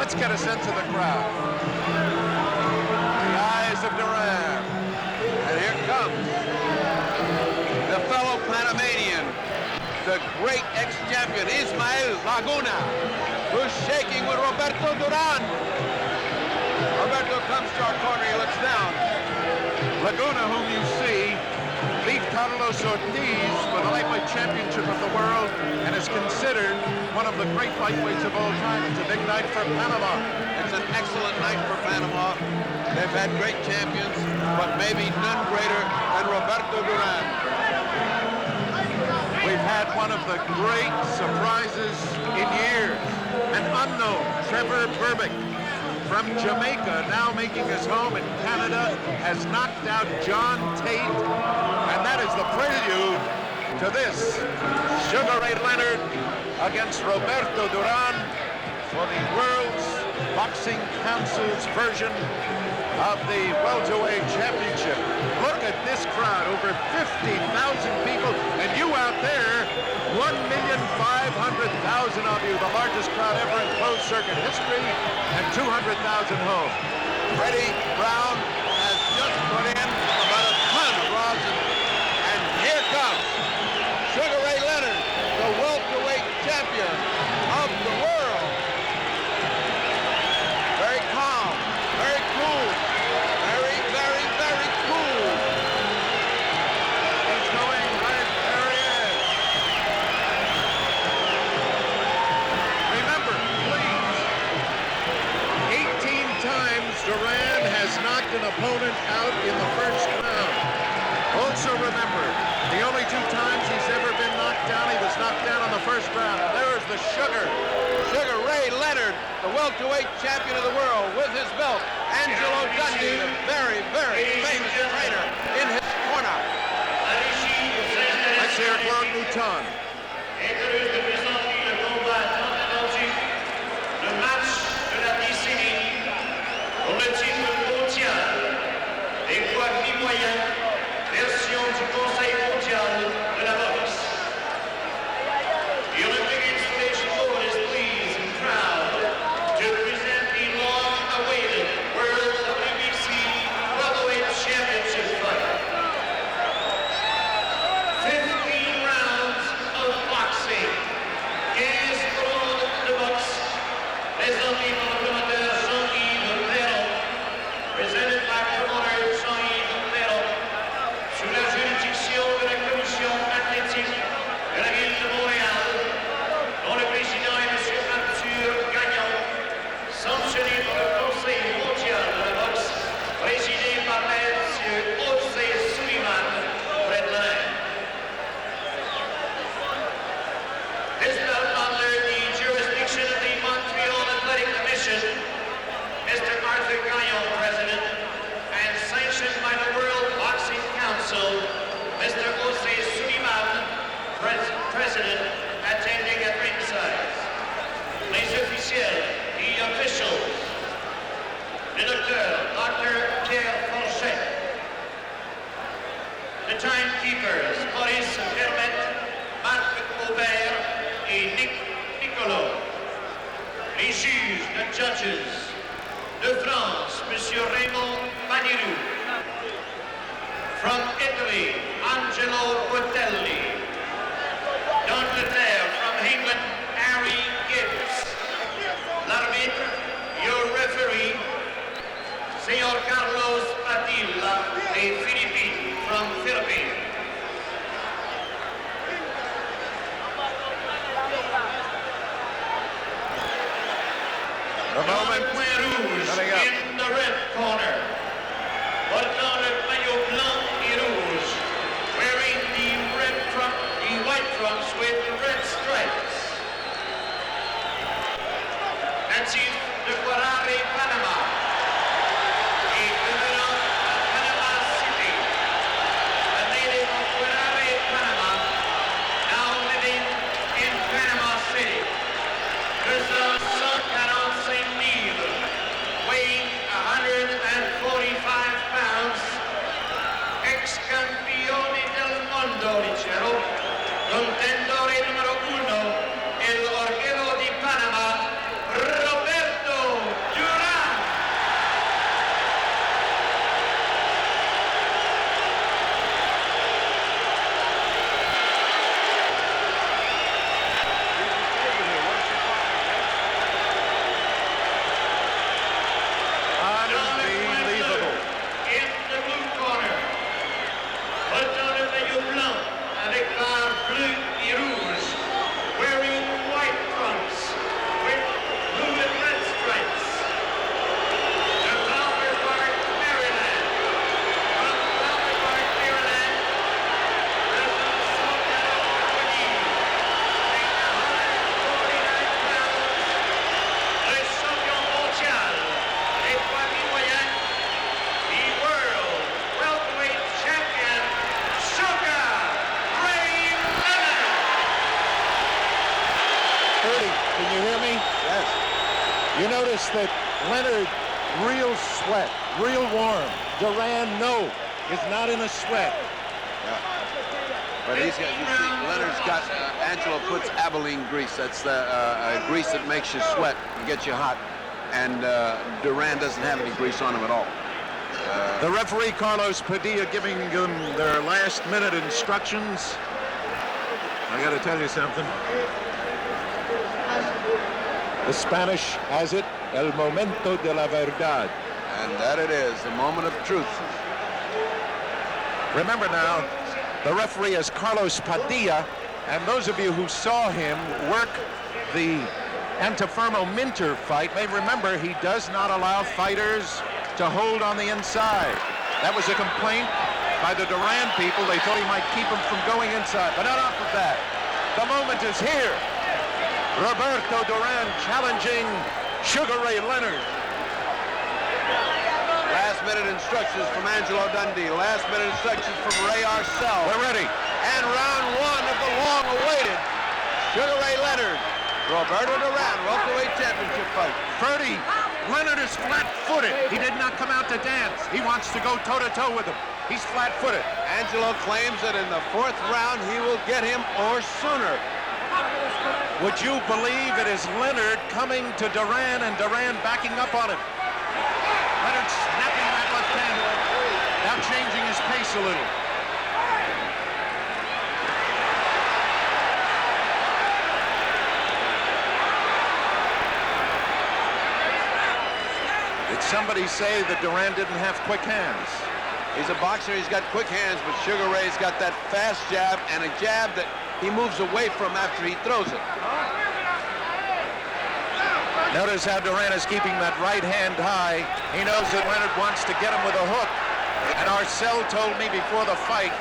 Let's get a sense of the crowd. The eyes of Duran. And here comes the fellow Panamanian, the great ex-champion Ismael Laguna, who's shaking with Roberto Duran. Roberto comes to our corner, he looks down. Laguna, whom you see, beat Carlos Ortiz for the lightweight championship of the world and is considered one of the great lightweights of all time. It's a big night for Panama. It's an excellent night for Panama. They've had great champions, but maybe none greater than Roberto Duran. We've had one of the great surprises in years, an unknown Trevor Berbick from Jamaica, now making his home in Canada, has knocked out John Tate, and that is the prelude to this. Sugar Ray Leonard against Roberto Duran for the World's Boxing Council's version of the welterweight championship. Look at this crowd, over 50,000 people, and you out there, 1,500,000 of you, the largest crowd ever in closed circuit history, and 200,000 home. Freddie Brown has just put in about a ton of rosin, and here comes Sugar Ray Leonard, the welterweight champion of the world. Very calm, very cool, very, very, very cool. He's going right, there he is. Remember, please, 18 times Duran has knocked an opponent out in the first round. Also remember, the only 2 times he's ever been knocked down, he was knocked down in the first round. And there is the Sugar Ray Leonard, the welterweight champion of the world, with his belt. Angelo Dundee, the very, very famous trainer, in his corner. Let's hear Claude Mouton. Le match de la décennie pour le titre mondial des poids mi-moyens, version du Conseil mondial de la boxe. The Olympic installation board is pleased and proud to present the long-awaited World WBC Welterweight Championship fight. 15 rounds of boxing, 15 rounds de boxe, présenté par le promoteur Jean-Yves Perron, presented by promoter Jean-Yves Perron, sous la juridiction de la commission athlétique de la ville de Montréal, dont le président est M. Arthur Gagnon, sanctionné par le Conseil mondial de la boxe, présidé par M. José Sullivan, près de la reine. This belt under the jurisdiction of the Montreal Athletic Commission, Mr. Arthur Gagnon, President, and sanctioned by the World Boxing Council, Mr. José Sullivan, President, attending at ringside. Les officiels, the officials, le docteur, Dr. Pierre Forget, the timekeepers, Maurice Vermette, Marc Aubert, et Nick Nicolo. Les juges, the judges, de France, Monsieur Raymond Manirou. From Italy, Angelo Rotelli. D'Angleterre, from England, Harry Gibbs. L'arbitre, your referee, Señor Carlos Padilla, des Philippines, from Philippines. The moment Point rouge in the red corner. Portant le maillot blanc et rouge, wearing the white trunks with red stripes. Natif de Guarare, Panama. Et devenant à Panama City. A native of Guarare, Panama, now living in Panama City. Pesant 145 livres, weighing 145 pounds, ex-campione del mondo, dicevo, contendore numero 1, el orguello di Panama, Roberto You notice that Leonard, real sweat, real warm. Duran, no, is not in a sweat. Yeah. But he's got, you see, Leonard's got, Angelo puts Abilene grease. That's the grease that makes you sweat and gets you hot. And Duran doesn't have any grease on him at all. The referee, Carlos Padilla, giving them their last-minute instructions. I got to tell you something. The Spanish has it, el momento de la verdad. And that it is, the moment of truth. Remember now, the referee is Carlos Padilla, and those of you who saw him work the Antifermo Minter fight may remember he does not allow fighters to hold on the inside. That was a complaint by the Duran people. They thought he might keep him from going inside, but enough of that. The moment is here. Roberto Duran challenging Sugar Ray Leonard. Last-minute instructions from Angelo Dundee. Last-minute instructions from Ray Arcel. We're ready. And round one of the long-awaited Sugar Ray Leonard, Roberto Duran welterweight championship fight. Ferdy, Leonard is flat-footed. He did not come out to dance. He wants to go toe-to-toe with him. He's flat-footed. Angelo claims that in the fourth round he will get him or sooner. Would you believe it is Leonard coming to Duran and Duran backing up on him? Leonard snapping that left hand, now changing his pace a little. Did somebody say that Duran didn't have quick hands? He's a boxer, he's got quick hands, but Sugar Ray's got that fast jab and a jab that he moves away from after he throws it. Notice how Duran is keeping that right hand high. He knows that Leonard wants to get him with a hook. And Arcel told me before the fight,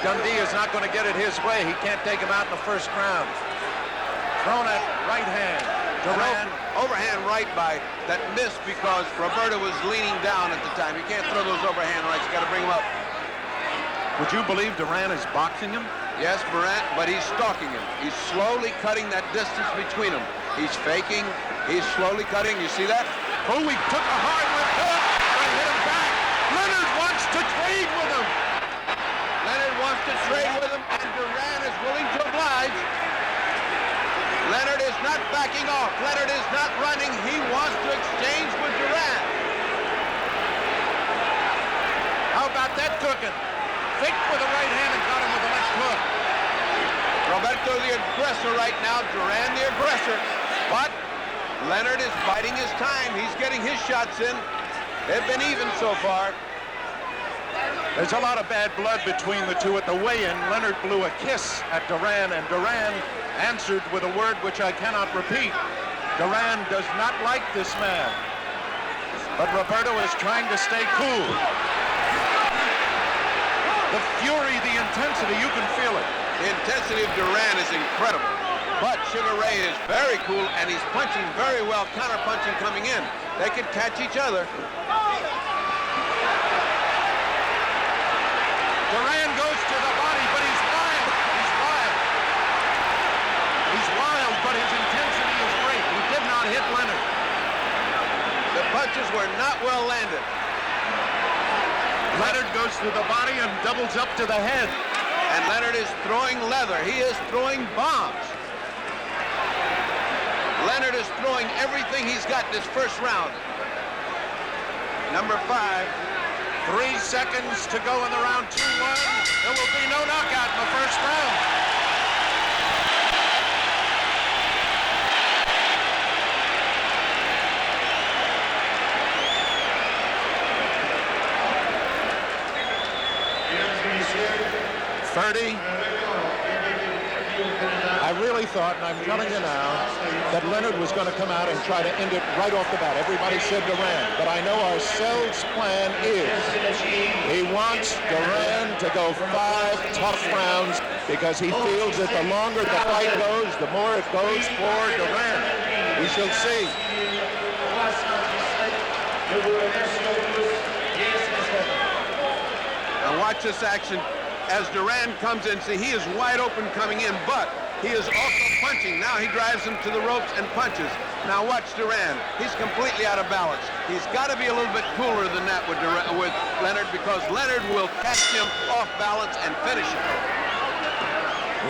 Dundee is not going to get it his way. He can't take him out in the first round. Thrown at right hand. Duran. Overhand right by that missed because Roberto was leaning down at the time. You can't throw those overhand rights. You got to bring him up. Would you believe Duran is boxing him? Yes, Morant, but he's stalking him. He's slowly cutting that distance between them. He's faking. He's slowly cutting. You see that? Oh, he took a hard left hook and hit him back. Leonard wants to trade with him. Leonard wants to trade with him, and Duran is willing to oblige. Leonard is not backing off. Leonard is not running. He wants to exchange with Duran. How about that cooking? Faked with the right hand and got him with the left hook. Roberto the aggressor right now, Duran the aggressor. But Leonard is biding his time. He's getting his shots in. They've been even so far. There's a lot of bad blood between the two at the weigh-in. Leonard blew a kiss at Duran, and Duran answered with a word which I cannot repeat. Duran does not like this man. But Roberto is trying to stay cool. The fury, the intensity, you can feel it. The intensity of Duran is incredible. But Sugar Ray is very cool, and he's punching very well, counter-punching coming in. They could catch each other. Duran goes to the body, but he's wild. He's wild. He's wild, but his intensity is great. He did not hit Leonard. The punches were not well landed. Leonard goes to the body and doubles up to the head. And Leonard is throwing leather. He is throwing bombs. Leonard is throwing everything he's got this first round. Number 5. 3 seconds to go in the round 2-1. There will be no knockout in the first round. Ferdy, I really thought, and I'm telling you now, that Leonard was going to come out and try to end it right off the bat. Everybody said Duran, but I know Arcel's plan is he wants Duran to go 5 tough rounds because he feels that the longer the fight goes, the more it goes for Duran. We shall see. Now watch this action as Duran comes in. See, he is wide open coming in, but he is also punching. Now he drives him to the ropes and punches. Now watch Duran. He's completely out of balance. He's got to be a little bit cooler than that with Leonard, because Leonard will catch him off balance and finish him.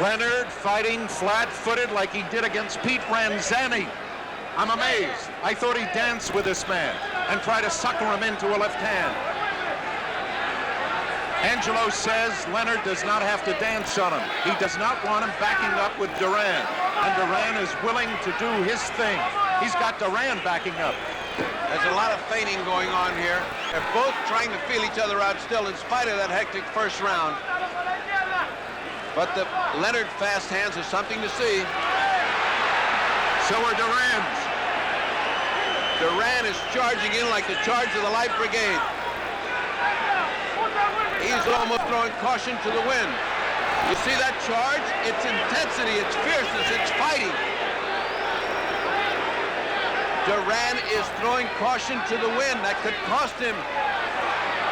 Leonard fighting flat-footed like he did against Pete Ranzani. I'm amazed. I thought he'd dance with this man and try to sucker him into a left hand. Angelo says Leonard does not have to dance on him. He does not want him backing up with Duran. And Duran is willing to do his thing. He's got Duran backing up. There's a lot of feigning going on here. They're both trying to feel each other out still in spite of that hectic first round. But the Leonard fast hands are something to see. So are Duran's. Duran is charging in like the charge of the Light Brigade. He's almost throwing caution to the wind. You see that charge? It's intensity, it's fierceness, it's fighting. Duran is throwing caution to the wind. That could cost him,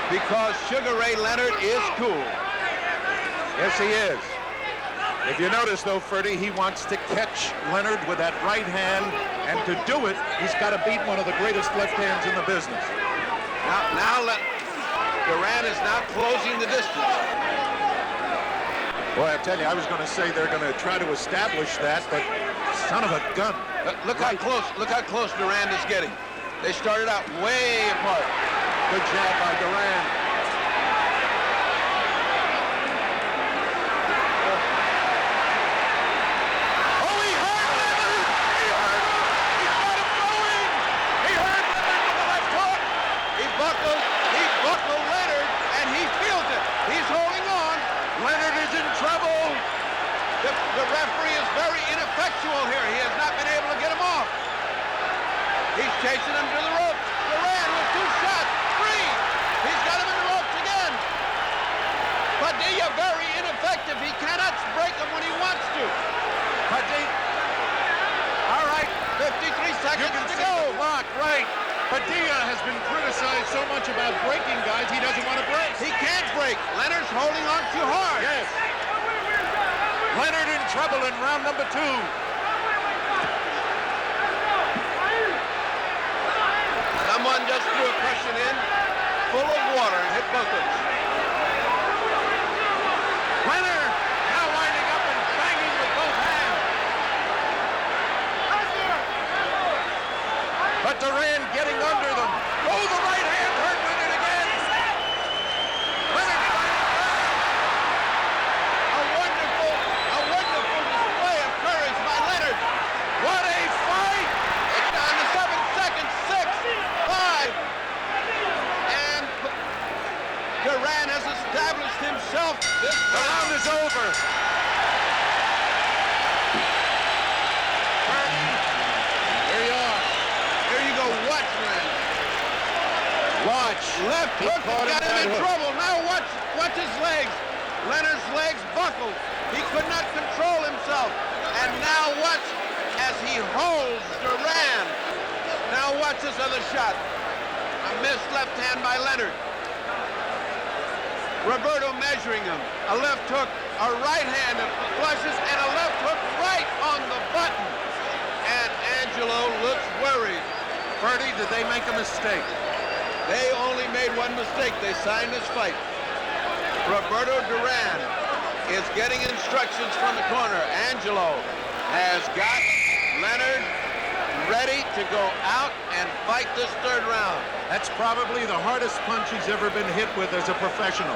because Sugar Ray Leonard is cool. Yes, he is. If you notice, though, Ferdy, he wants to catch Leonard with that right hand, and to do it, he's got to beat one of the greatest left hands in the business. Now Duran is now closing the distance. Boy, I tell you, I was going to say they're going to try to establish that, but son of a gun. Look how close Duran is getting. They started out way apart. Good jab by Duran. Oh, he hurt Leonard! He hurt him! He got him going! He hurt Leonard with the left hook! He buckled Leonard, and he feels it. He's holding on. Leonard is in trouble! The referee is very ineffectual here. He has not been able to get him off. He's chasing him to the ropes. Duran with 2 shots. 3. He's got him in the ropes again. Padilla very ineffective. He cannot break him when he wants to. Padilla. All right. 53 seconds to go. Lock, right. Padilla has been criticized so much about breaking guys, he doesn't want to break. He can't break. Leonard's holding on too hard. Yes. Leonard in trouble in round number 2. Someone just threw a question in full of water and hit both of them. Leonard now winding up and banging with both hands. But Duran getting under them. Oh, the right hand hurt Leonard again. Leonard A wonderful display of courage by Leonard. what a fight! It's down to 7 seconds. 6, 5. And Duran has established himself. This The round is over. Here you are. Here you go. Watch, man. Watch. Left He hook caught got him him that in hook. trouble. Now watch his legs. Leonard's legs buckled. He could not control himself. And now watch as he holds Duran. Now watch this other shot. A missed left hand by Leonard. Roberto measuring him. A left hook, a right hand that flushes, and a left hook right on the button. And Angelo looks worried. Ferdy, did they make a mistake? They only made one mistake. They signed this fight. Roberto Duran is getting instructions from the corner. Angelo has got Leonard ready to go out and fight this 3rd round. That's probably the hardest punch he's ever been hit with as a professional.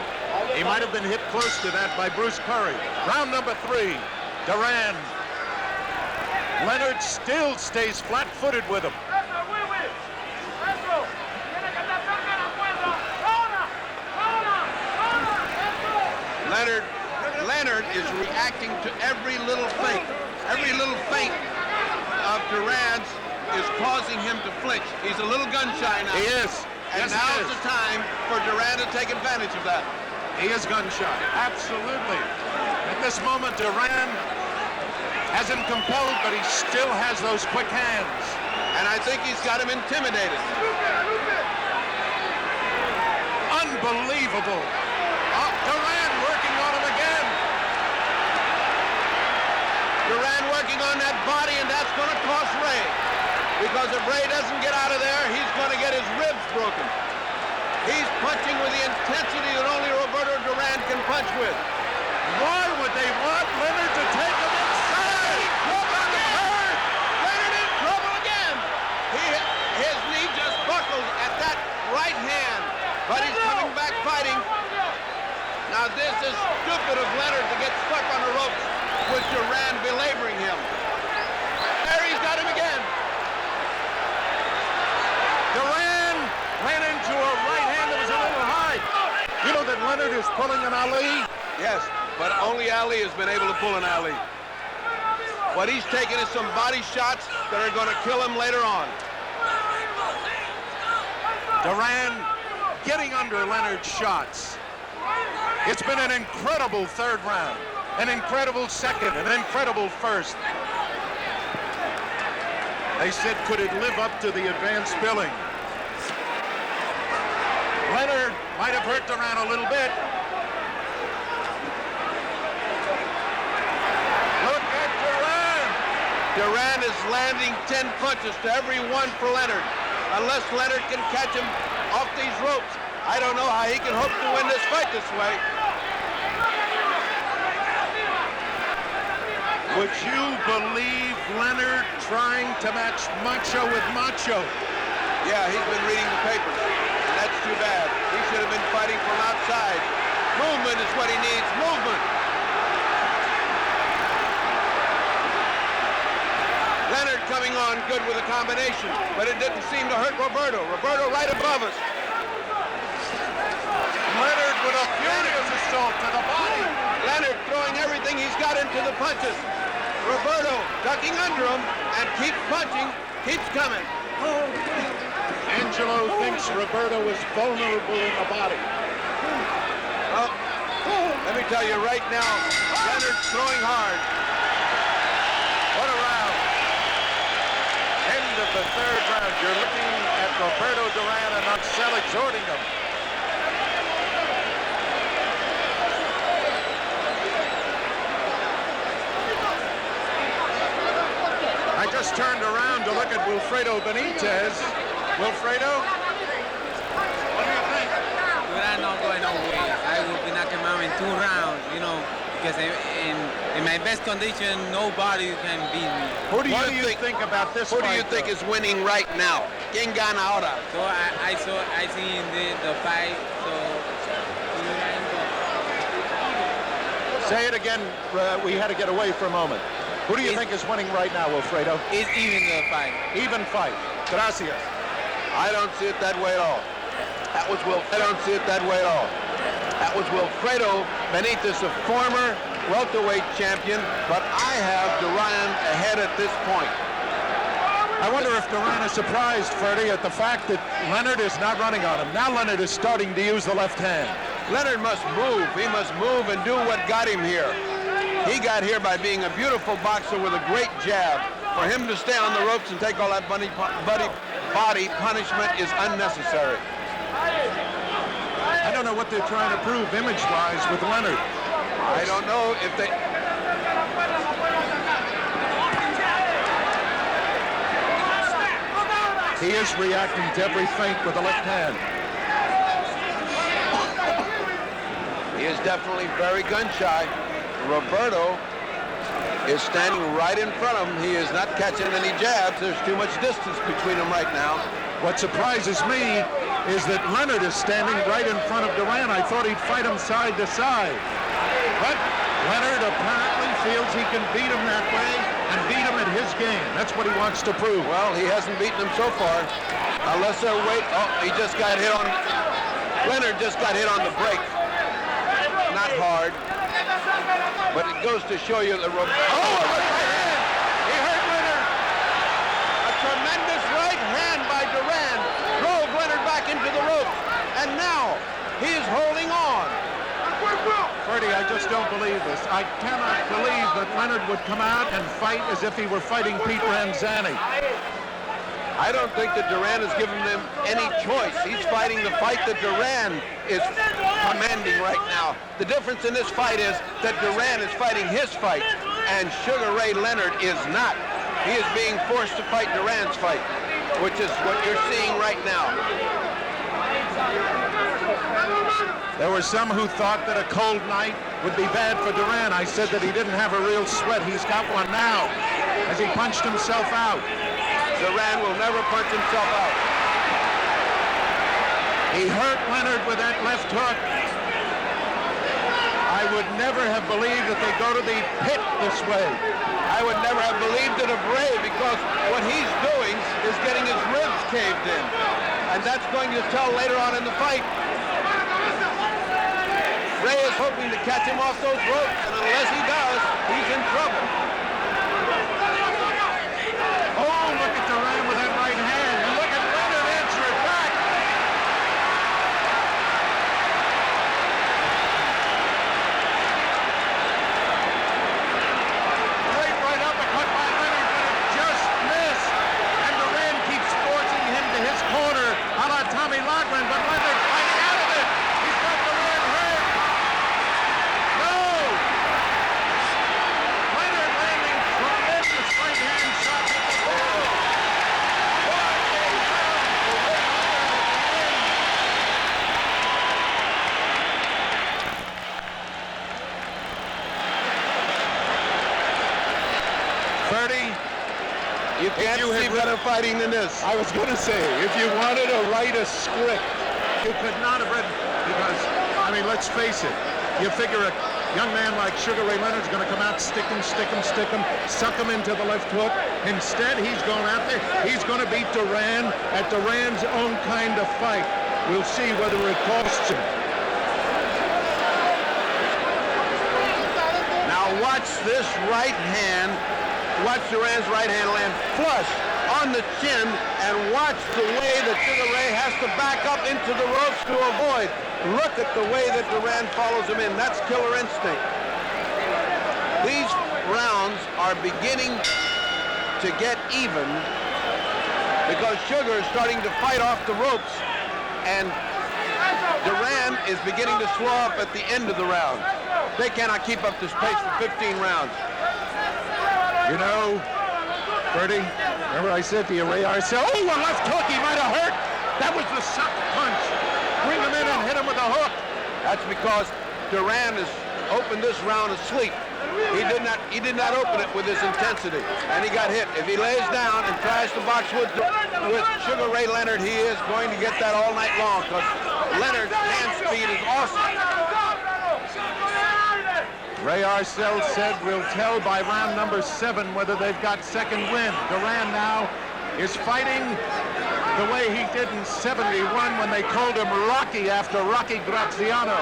He might have been hit close to that by Bruce Curry. Round number 3, Duran. Leonard still stays flat-footed with him. Leonard is reacting to every little feint. Every little feint of Duran's is causing him to flinch. He's a little gun-shy now. He is. And Yes, he now's is. the time for Duran to take advantage of that. He is gun-shy. Absolutely. At this moment, Duran has him compelled, but he still has those quick hands. And I think he's got him intimidated. Unbelievable. Duran working on him again. Duran working on that body, and that's going to cost Ray. because if Ray doesn't get out of there, he's going to get his ribs broken. He's punching with the intensity that only Roberto Duran can punch with. Why would they want Leonard to take him inside? Leonard in trouble again. His knee just buckled at that right hand, but he's coming back fighting. Now this is stupid of Leonard to get stuck on the ropes with Duran belaboring him. There he's got him again. Duran ran into a right hand that was a little high. You know that Leonard is pulling an Ali? Yes, but only Ali has been able to pull an Ali. What he's taking is some body shots that are going to kill him later on. Duran getting under Leonard's shots. It's been an incredible third round, an incredible second, an incredible first. They said, could it live up to the advanced billing? Leonard might have hurt Duran a little bit. Look at Duran. Duran is landing 10 punches to every one for Leonard. Unless Leonard can catch him off these ropes, I don't know how he can hope to win this fight this way. Would you believe Leonard trying to match Macho with Macho? Yeah, he's been reading the papers, and that's too bad. He should have been fighting from outside. Movement is what he needs, movement. Leonard coming on good with a combination, but it didn't seem to hurt Roberto. Roberto right above us. Leonard with a furious assault to the body. Leonard throwing everything he's got into the punches. Roberto ducking under him and keeps punching, keeps coming. Angelo thinks Roberto is vulnerable in the body. Well, let me tell you right now, Leonard's throwing hard. What a round. End of the third round. You're looking at Roberto Duran and Marcel exhorting him. I just turned around to look at Wilfredo Benitez. Wilfredo, what do you think? Duran not going away. I will be knocking him out in 2 rounds, you know, because in my best condition, nobody can beat me. What do you think about this Who fight, do you think though? is winning right now? ¿Quién gana ahora? So I seen the fight, so Say it again. We had to get away for a moment. Who do you think is winning right now, Wilfredo? it's even the fight. Even fight. Gracias. I don't see it that way at all. I don't see it that way at all. That was Wilfredo Benitez, a former welterweight champion, but I have Duran ahead at this point. I wonder if Duran is surprised, Freddie, at the fact that Leonard is not running on him. Now Leonard is starting to use the left hand. Leonard must move. He must move and do what got him here. He got here by being a beautiful boxer with a great jab. For him to stay on the ropes and take all that body punishment is unnecessary. I don't know what they're trying to prove image-wise with Leonard. I don't know if they... He is reacting to every feint with the left hand. He is definitely very gun-shy. Roberto is standing right in front of him. He is not catching any jabs. There's too much distance between them right now. What surprises me is that Leonard is standing right in front of Duran. I thought he'd fight him side to side. But Leonard apparently feels he can beat him that way and beat him at his game. That's what he wants to prove. Well, he hasn't beaten him so far. Unless they're wait. Oh, he just got hit on... Leonard just got hit on the break. Not hard. But it goes to show you that Roberto... Oh, right hand! He hurt Leonard! A tremendous right hand by Duran drove Leonard back into the ropes. And now, he is holding on. Freddie, I just don't believe this. I cannot believe that Leonard would come out and fight as if he were fighting Pete Ranzani. I don't think that Duran has given them any choice. He's fighting the fight that Duran is commanding right now. The difference in this fight is that Duran is fighting his fight, and Sugar Ray Leonard is not. He is being forced to fight Duran's fight, which is what you're seeing right now. There were some who thought that a cold night would be bad for Duran. I said that he didn't have a real sweat. He's got one now as he punched himself out. Duran will never punch himself out. He hurt Leonard with that left hook. I would never have believed that they go to the pit this way. I would never have believed it of Ray, because what he's doing is getting his ribs caved in. And that's going to tell later on in the fight. Ray is hoping to catch him off those ropes, and unless he does, he's in trouble. Oh, look at Duran with that right hand. And look at Leonard answer it back. Right uppercut by Leonard, but it just missed. And Duran keeps forcing him to his corner, a la Tommy Loughran, but Leonard fighting out of it. He's got Duran hurt. No! Leonard landing tremendous right hand shots at the ball. What a round for Ray Leonard. 30. You can't see better fighting than this. I was going to say, if you wanted to write a script, you could not have written, because, I mean, let's face it, you figure a young man like Sugar Ray Leonard's going to come out, stick him, suck him into the left hook. Instead, he's going out there. He's going to beat Duran at Duran's own kind of fight. We'll see whether it costs him. Now watch this right hand. Watch Duran's right hand land flush on the chin, and watch the way that Sugar Ray has to back up into the ropes to avoid. Look at the way that Duran follows him in. That's killer instinct. These rounds are beginning to get even because Sugar is starting to fight off the ropes, and Duran is beginning to slow up at the end of the round. They cannot keep up this pace for 15 rounds. You know, Bertie, remember I said to you, Ray Arcel, oh, a left hook, he might have hurt. That was the suck punch. Bring him in and hit him with a hook. That's because Duran has opened this round asleep. He did not open it with his intensity, and he got hit. If he lays down and tries to box with Sugar Ray Leonard, he is going to get that all night long, because Leonard's hand speed is awesome. Ray Arcel said we'll tell by round number 7 whether they've got second wind. Duran now is fighting the way he did in 71 when they called him Rocky after Rocky Graziano,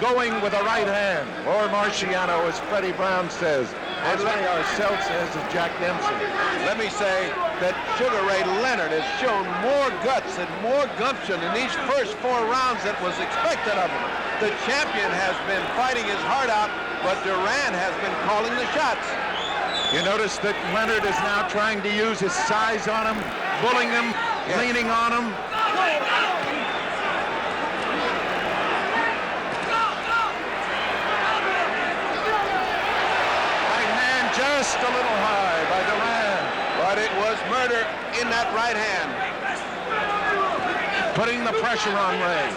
going with a right hand, or Marciano, as Freddie Brown says, as Ray Arcel says of Jack Dempsey. Let me say that Sugar Ray Leonard has shown more guts and more gumption in these first 4 rounds than was expected of him. The champion has been fighting his heart out, but Duran has been calling the shots. You notice that Leonard is now trying to use his size on him, bullying him, leaning on him. Right hand just a little high by Duran. But it was murder in that right hand. Putting the pressure on Ray.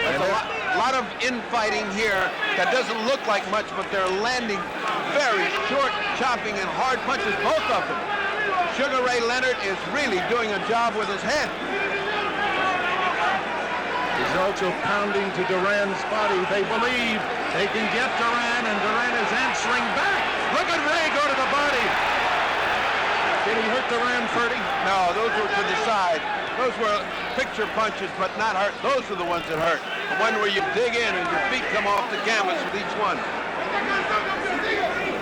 A lot of infighting here that doesn't look like much, but they're landing very short, chopping, and hard punches, both of them. Sugar Ray Leonard is really doing a job with his head. He's also pounding to Duran's body. They believe they can get Duran, and Duran is answering back. Look at Ray go to the body. Did he hurt Duran, Ferdy? No, those were to the side. Those were picture punches, but not hurt. Those are the ones that hurt. The one where you dig in and your feet come off the canvas with each one.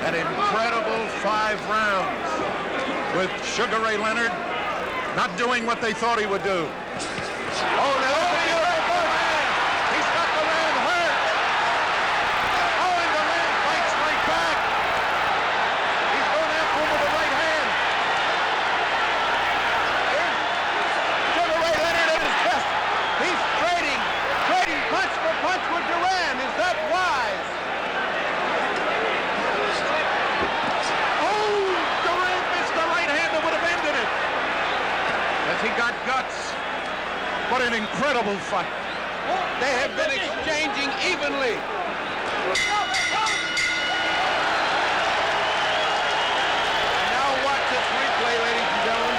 An incredible 5 rounds with Sugar Ray Leonard not doing what they thought he would do. Oh, no! He's got Duran hurt! Oh, and Duran fights right back! He's going after him with the right hand. Sugar Ray Leonard in his chest. He's trading punch for punch with Duran. Is that wise? What an incredible fight. They have been exchanging evenly. Now watch this replay, ladies and gentlemen,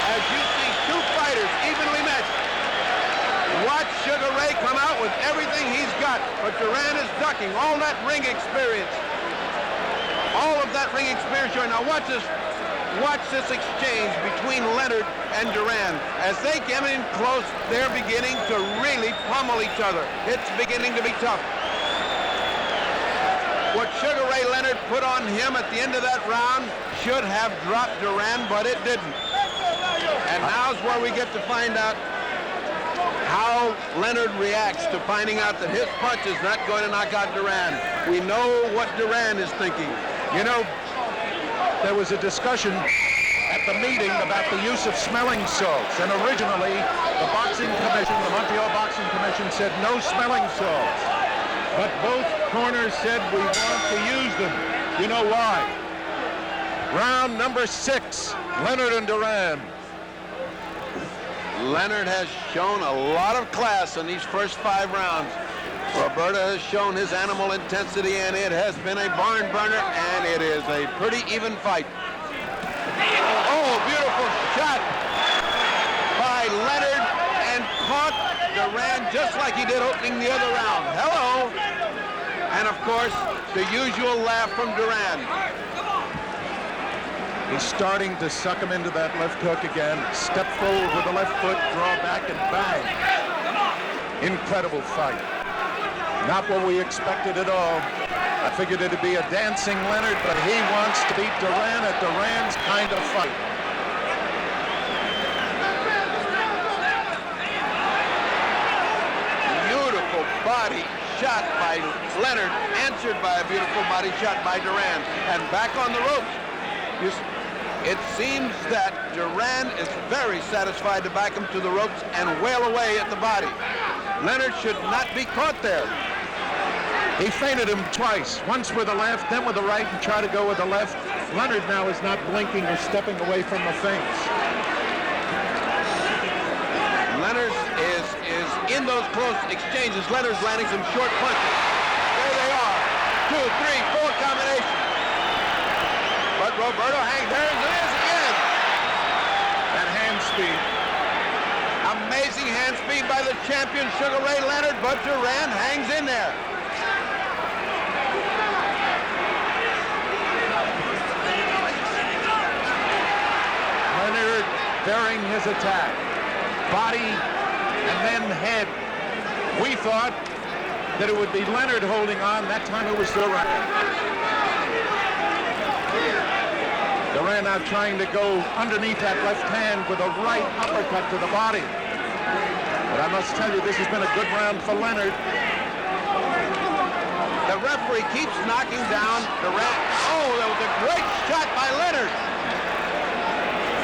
as you see two fighters evenly matched. Watch Sugar Ray come out with everything he's got, but Duran is ducking all that ring experience. All of that ring experience. Now watch this exchange between Leonard and Duran. As they get in close, they're beginning to really pummel each other. It's beginning to be tough. What Sugar Ray Leonard put on him at the end of that round should have dropped Duran, but it didn't. And now's where we get to find out how Leonard reacts to finding out that his punch is not going to knock out Duran. We know what Duran is thinking. You know, there was a discussion at the meeting about the use of smelling salts, and originally the boxing commission, the Montreal Boxing Commission, said no smelling salts. But both corners said we want to use them. You know why? Round number 6, Leonard and Duran. Leonard has shown a lot of class in these first 5 rounds. Roberto has shown his animal intensity, and it has been a barn burner, and it is a pretty even fight. Oh, beautiful shot by Leonard, and caught Duran just like he did opening the other round. Hello. And of course, the usual laugh from Duran. He's starting to suck him into that left hook again. Step forward with the left foot, draw back, and bang. Incredible fight. Not what we expected at all. I figured it'd be a dancing Leonard, but he wants to beat Duran at Duran's kind of fight. Beautiful body shot by Leonard, answered by a beautiful body shot by Duran. And back on the ropes. It seems that Duran is very satisfied to back him to the ropes and wail away at the body. Leonard should not be caught there. He feinted him twice, once with the left, then with the right, and tried to go with the left. Leonard now is not blinking or stepping away from the feints. Leonard is in those close exchanges. Leonard's landing some short punches. There they are. 2, 3, 4 combinations. But Roberto hangs. There it is again. That hand speed. Amazing hand speed by the champion, Sugar Ray Leonard, but Duran hangs in there. Leonard varying his attack. Body and then head. We thought that it would be Leonard holding on. That time it was Duran. Duran now trying to go underneath that left hand with a right uppercut to the body. But I must tell you, this has been a good round for Leonard. The referee keeps knocking down Duran. Oh, that was a great shot by Leonard.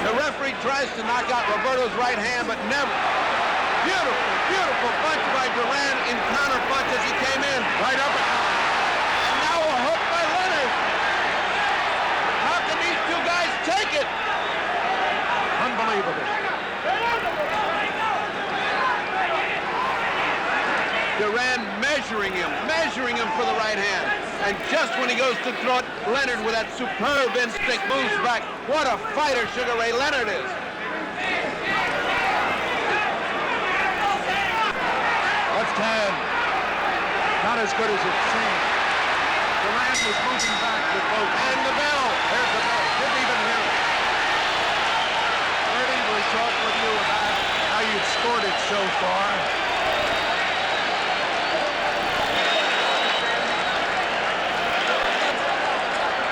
The referee tries to knock out Roberto's right hand, but never. Beautiful, beautiful punch by Duran in counter punch as he came in. Right uppercut. And now a hook by Leonard. How can these two guys take it? Unbelievable. Duran measuring him for the right hand. And just when he goes to throw it, Leonard with that superb instinct moves back. What a fighter Sugar Ray Leonard is. Left hand. Not as good as it seemed. Duran was moving back with both. And the bell. There's the bell. Didn't even hear it. Ernie, we talked with you about how you've scored it so far.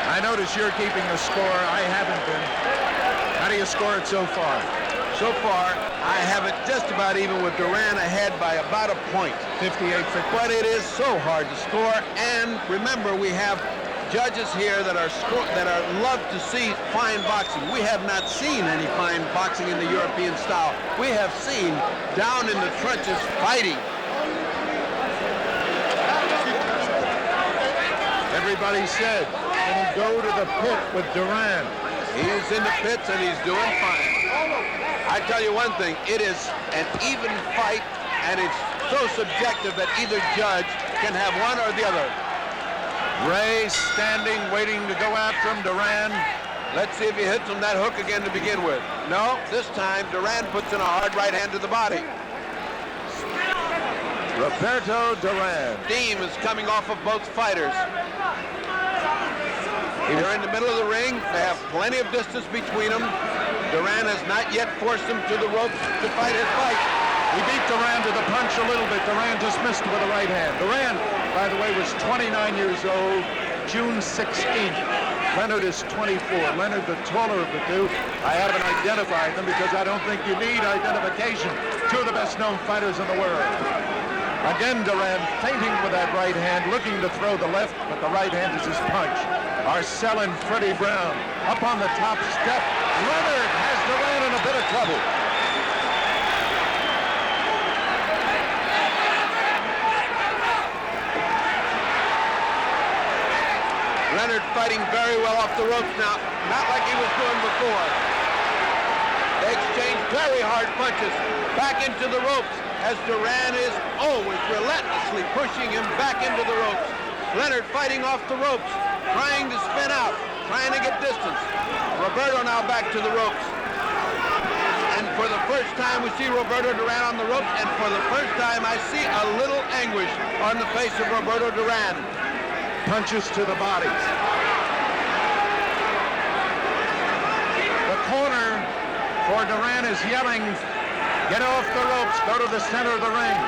I notice you're keeping a score. I haven't been. How do you score it so far? So far, I have it just about even with Duran ahead by about a point. 58-50. But it is so hard to score. And remember, we have judges here that are love to see fine boxing. We have not seen any fine boxing in the European style. We have seen down in the trenches fighting. Everybody said, can he go to the pit with Duran? He's in the pits and he's doing fine. I tell you one thing, it is an even fight, and it's so subjective that either judge can have one or the other. Ray standing, waiting to go after him. Duran. Let's see if he hits him that hook again to begin with. No, this time Duran puts in a hard right hand to the body. Roberto Duran. Steam is coming off of both fighters. They're in the middle of the ring. They have plenty of distance between them. Duran has not yet forced him to the ropes to fight his fight. He beat Duran to the punch a little bit. Duran just missed with the right hand. Duran, by the way, was 29 years old, June 16th. Leonard is 24. Leonard, the taller of the two. I haven't identified them because I don't think you need identification. Two of the best-known fighters in the world. Again, Duran feinting with that right hand, looking to throw the left, but the right hand is his punch. Arcel and Freddie Brown up on the top step. Leonard has Duran in a bit of trouble. Leonard fighting very well off the ropes now, not like he was doing before. They exchange very hard punches back into the ropes as Duran is always relentlessly pushing him back into the ropes. Leonard fighting off the ropes, trying to spin out, trying to get distance. Roberto now back to the ropes. And for the first time we see Roberto Duran on the ropes, and for the first time I see a little anguish on the face of Roberto Duran. Punches to the body. The corner for Duran is yelling, get off the ropes, go to the center of the ring.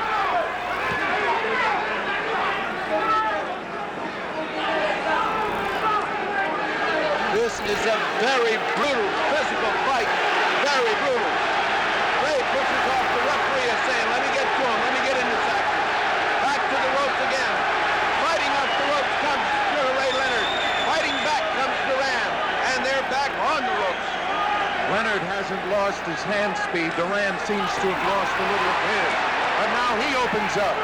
This is a very brutal physical fight, very brutal. Ray pushes off the referee and saying, let me get to him, let me get in this action. Back to the ropes again. Fighting off the ropes comes Ray Leonard. Fighting back comes Duran, and they're back on the ropes. Leonard hasn't lost his hand speed. Duran seems to have lost a little of his. But now he opens up.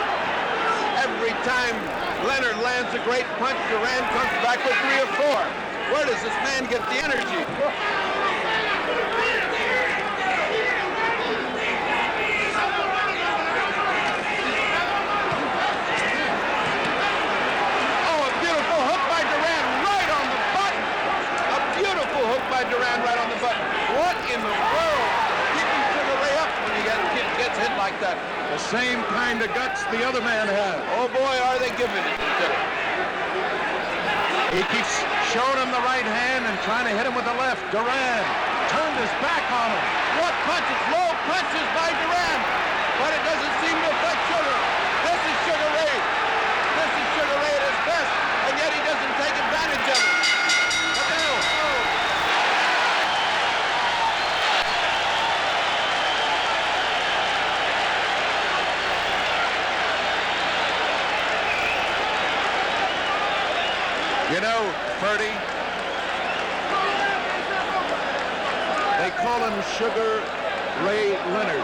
Every time Leonard lands a great punch, Duran comes back with 3 or 4. Where does this man get the energy? Duran right on the button. What in the world? Keeping Sugar Ray up when he gets hit like that. The same kind of guts the other man has. Oh boy, are they giving it to him. He keeps showing him the right hand and trying to hit him with the left. Duran turned his back on him. What punches? Low punches by Duran. But it doesn't seem to affect Sugar. This is Sugar Ray. This is Sugar Ray at his best, and yet he doesn't take advantage of it. You know, Ferdy, they call him Sugar Ray Leonard.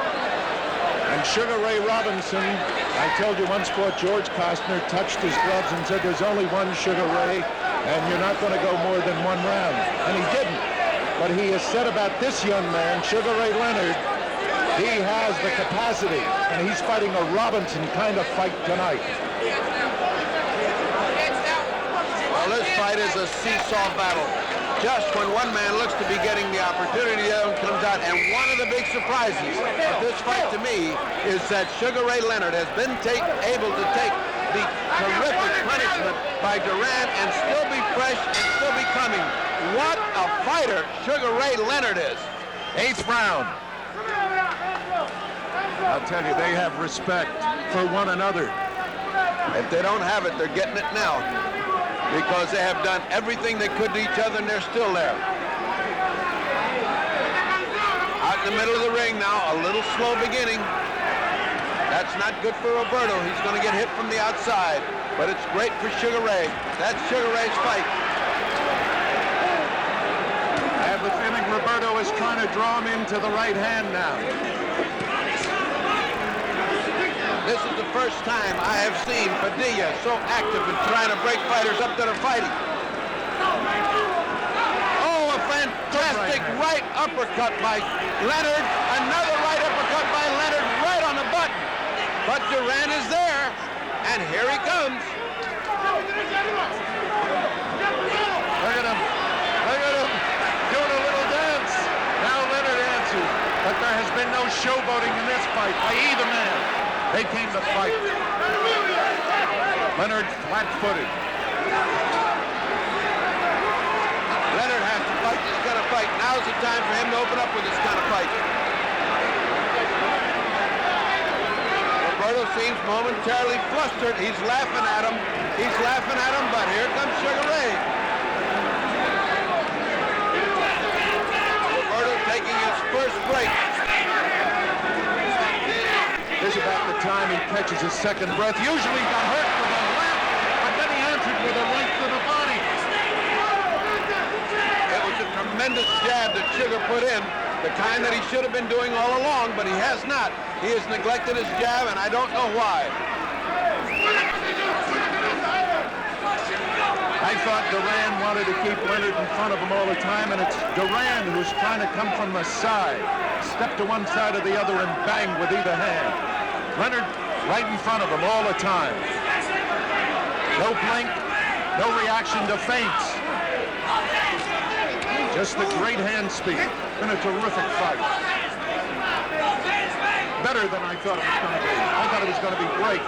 And Sugar Ray Robinson, I told you once, fought George Costner, touched his gloves and said, there's only one Sugar Ray, and you're not going to go more than 1 round. And he didn't. But he has said about this young man, Sugar Ray Leonard, he has the capacity, and he's fighting a Robinson kind of fight tonight. Well, this fight is a seesaw battle. Just when one man looks to be getting the opportunity, the other one comes out. And one of the big surprises of this fight to me is that Sugar Ray Leonard has been able to take the terrific punishment by Duran and still be fresh and still be coming. What a fighter Sugar Ray Leonard is. 8th round. I'll tell you, they have respect for one another. If they don't have it, they're getting it now, because they have done everything they could to each other, and they're still there. Out in the middle of the ring now, a little slow beginning. That's not good for Roberto. He's going to get hit from the outside, but it's great for Sugar Ray. That's Sugar Ray's fight. I have the feeling Roberto is trying to draw him into the right hand now. This is the first time I have seen Padilla so active in trying to break fighters up that are fighting. Oh, a fantastic Fantastic right uppercut by Leonard. Another right uppercut by Leonard right on the button. But Duran is there, and here he comes. Look at him. Look at him doing a little dance. Now Leonard answers. But there has been no showboating in this fight by either man. They came to fight. Leonard flat-footed. Leonard has to fight this kind of fight. Now's the time for him to open up with this kind of fight. Roberto seems momentarily flustered. He's laughing at him. He's laughing at him, but here comes Sugar Ray. Roberto taking his first break. This is about the time he catches his second breath. Usually he got hurt with a left, but then he answered with a right to the body. It was a tremendous jab that Sugar put in, the kind that he should have been doing all along, but he has not. He has neglected his jab, and I don't know why. I thought Duran wanted to keep Leonard in front of him all the time, and it's Duran who's trying to come from the side. Step to one side or the other and bang with either hand. Leonard right in front of him all the time. No blink, no reaction to feints. Just the great hand speed. Been a terrific fight. Better than I thought it was going to be. I thought it was going to be great.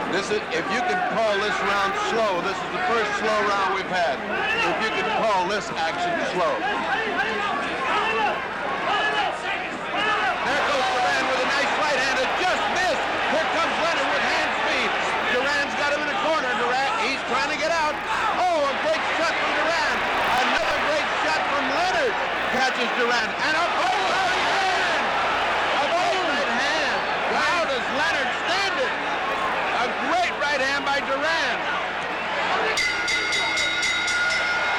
This is, if you can call this round slow, this is the first slow round we've had. If you can call this action slow. There goes Duran with a nice right hand. It just missed. Here comes Leonard with hand speed. Duran's got him in the corner. Duran, he's trying to get out. Oh, a great shot from Duran. Another great shot from Leonard. Catches Duran. And a right hand. A great right hand. How does Leonard stand it? A great right hand by Duran.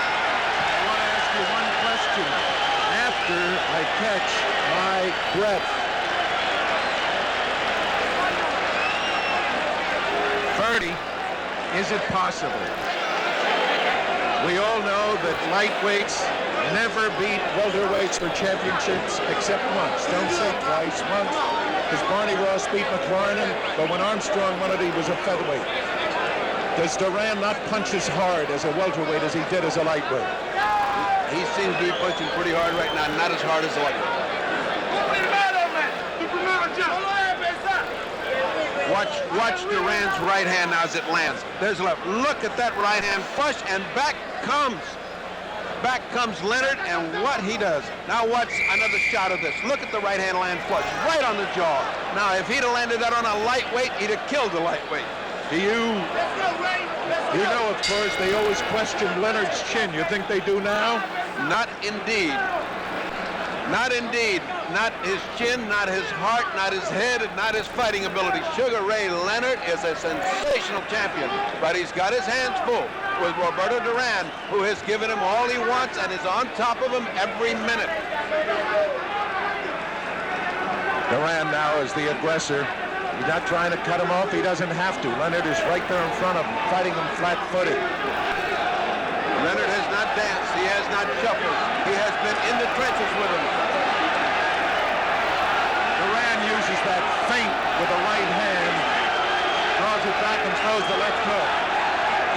I want to ask you one question. After I catch my breath, 30, is it possible? We all know that lightweights never beat welterweights for championships except once. Don't say twice, once. Because Barney Ross beat McLaren, but when Armstrong won it, he was a featherweight. Does Duran not punch as hard as a welterweight as he did as a lightweight? He seems to be punching pretty hard right now, not as hard as the lightweight. Watch Duran's right hand now as it lands. There's a left. Look at that right hand flush, and back comes Leonard, and what he does. Now watch another shot of this. Look at the right hand land flush, right on the jaw. Now, if he'd have landed that on a lightweight, he'd have killed the lightweight. You know, of course, they always question Leonard's chin. You think they do now? Not indeed. Not indeed. Not his chin, not his heart, not his head, and not his fighting ability. Sugar Ray Leonard is a sensational champion, but he's got his hands full with Roberto Duran, who has given him all he wants and is on top of him every minute. Duran now is the aggressor. He's not trying to cut him off. He doesn't have to. Leonard is right there in front of him, fighting him flat-footed. Leonard has not danced. He has not shuffled. He has been in the trenches with him. Duran uses that feint with the right hand, draws it back and throws the left hook.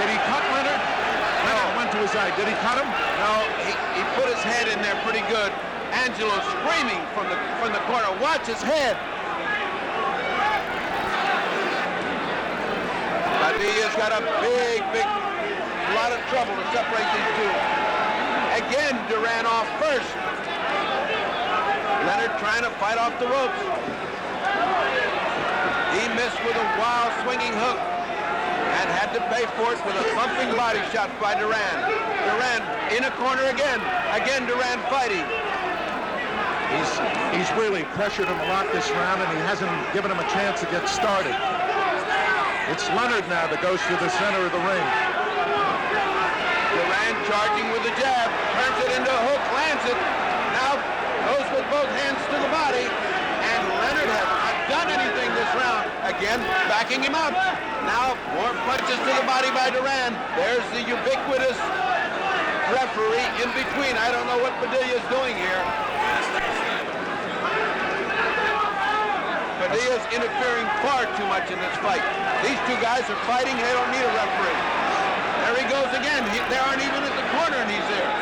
Did he cut Leonard? Leonard went to his eye. Did he cut him? No, he put his head in there pretty good. Angelo screaming from the corner. Watch his head. Padilla's got a big lot of trouble to separate these two. Again, Duran off first. Leonard trying to fight off the ropes. He missed with a wild swinging hook and had to pay for it with a thumping body shot by Duran. Duran in a corner again. Again, Duran fighting. He's really pressured him a lot this round, and he hasn't given him a chance to get started. It's Leonard now that goes to the center of the ring. Duran charging with the jab, turns it into a hook, lands it. Now goes with both hands to the body, and Leonard has not done anything this round. Again, backing him up. Now more punches to the body by Duran. There's the ubiquitous referee in between. I don't know what Padilla's doing here. Padilla's interfering far too much in this fight. These two guys are fighting. They don't need a referee. There he goes again. They aren't even at the corner, and he's there.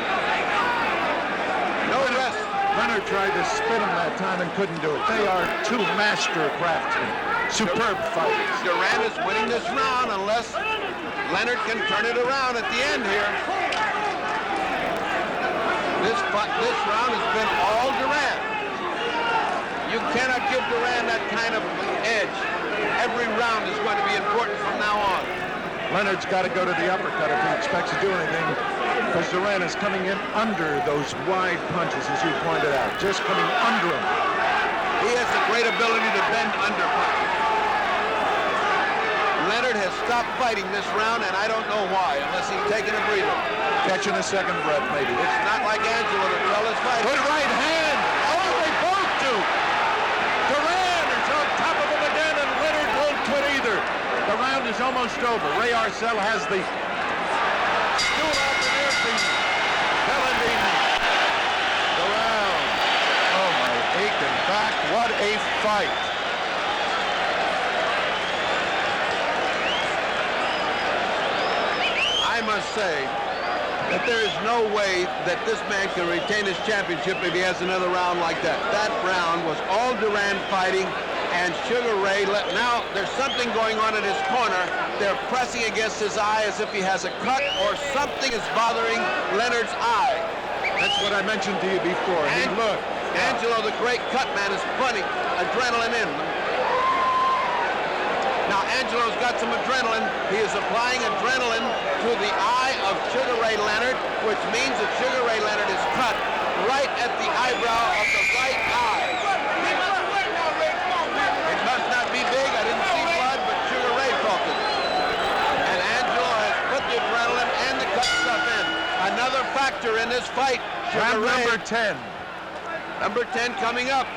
No rest. Leonard tried to spit him that time and couldn't do it. They are two master craftsmen. Superb fighters. Duran is winning this round unless Leonard can turn it around at the end here. This round has been all Duran. You cannot give Duran that kind of edge. Every round is going to be important from now on. Leonard's got to go to the uppercut if he expects to do anything, because Duran is coming in under those wide punches, as you pointed out, just coming under him. He has the great ability to bend under punches. Leonard has stopped fighting this round, and I don't know why, unless he's taking a breather. Catching a second breath, maybe. It's not like Angelo to tell his fight. Good right hand. Oh, they both do. Duran is on top of him again, and Leonard won't quit either. The round is almost over. Ray Arcel has the stool off the airplane. Telling the round. Oh, my aching back. What a fight. I must say that there is no way that this man can retain his championship if he has another round like that. That round was all Duran fighting, and Sugar Ray, now there's something going on in his corner. They're pressing against his eye as if he has a cut or something is bothering Leonard's eye. That's what I mentioned to you before. And look. Angelo, the great cut man, is putting adrenaline in. Now, Angelo's got some adrenaline. He is applying adrenaline to the eye of Sugar Ray Leonard, which means that Sugar Ray Leonard is cut right at the eyebrow of the right eye. It must not be big. I didn't see blood, but Sugar Ray felt it. And Angelo has put the adrenaline and the cut stuff in. Another factor in this fight. Round number 10. Number 10 coming up.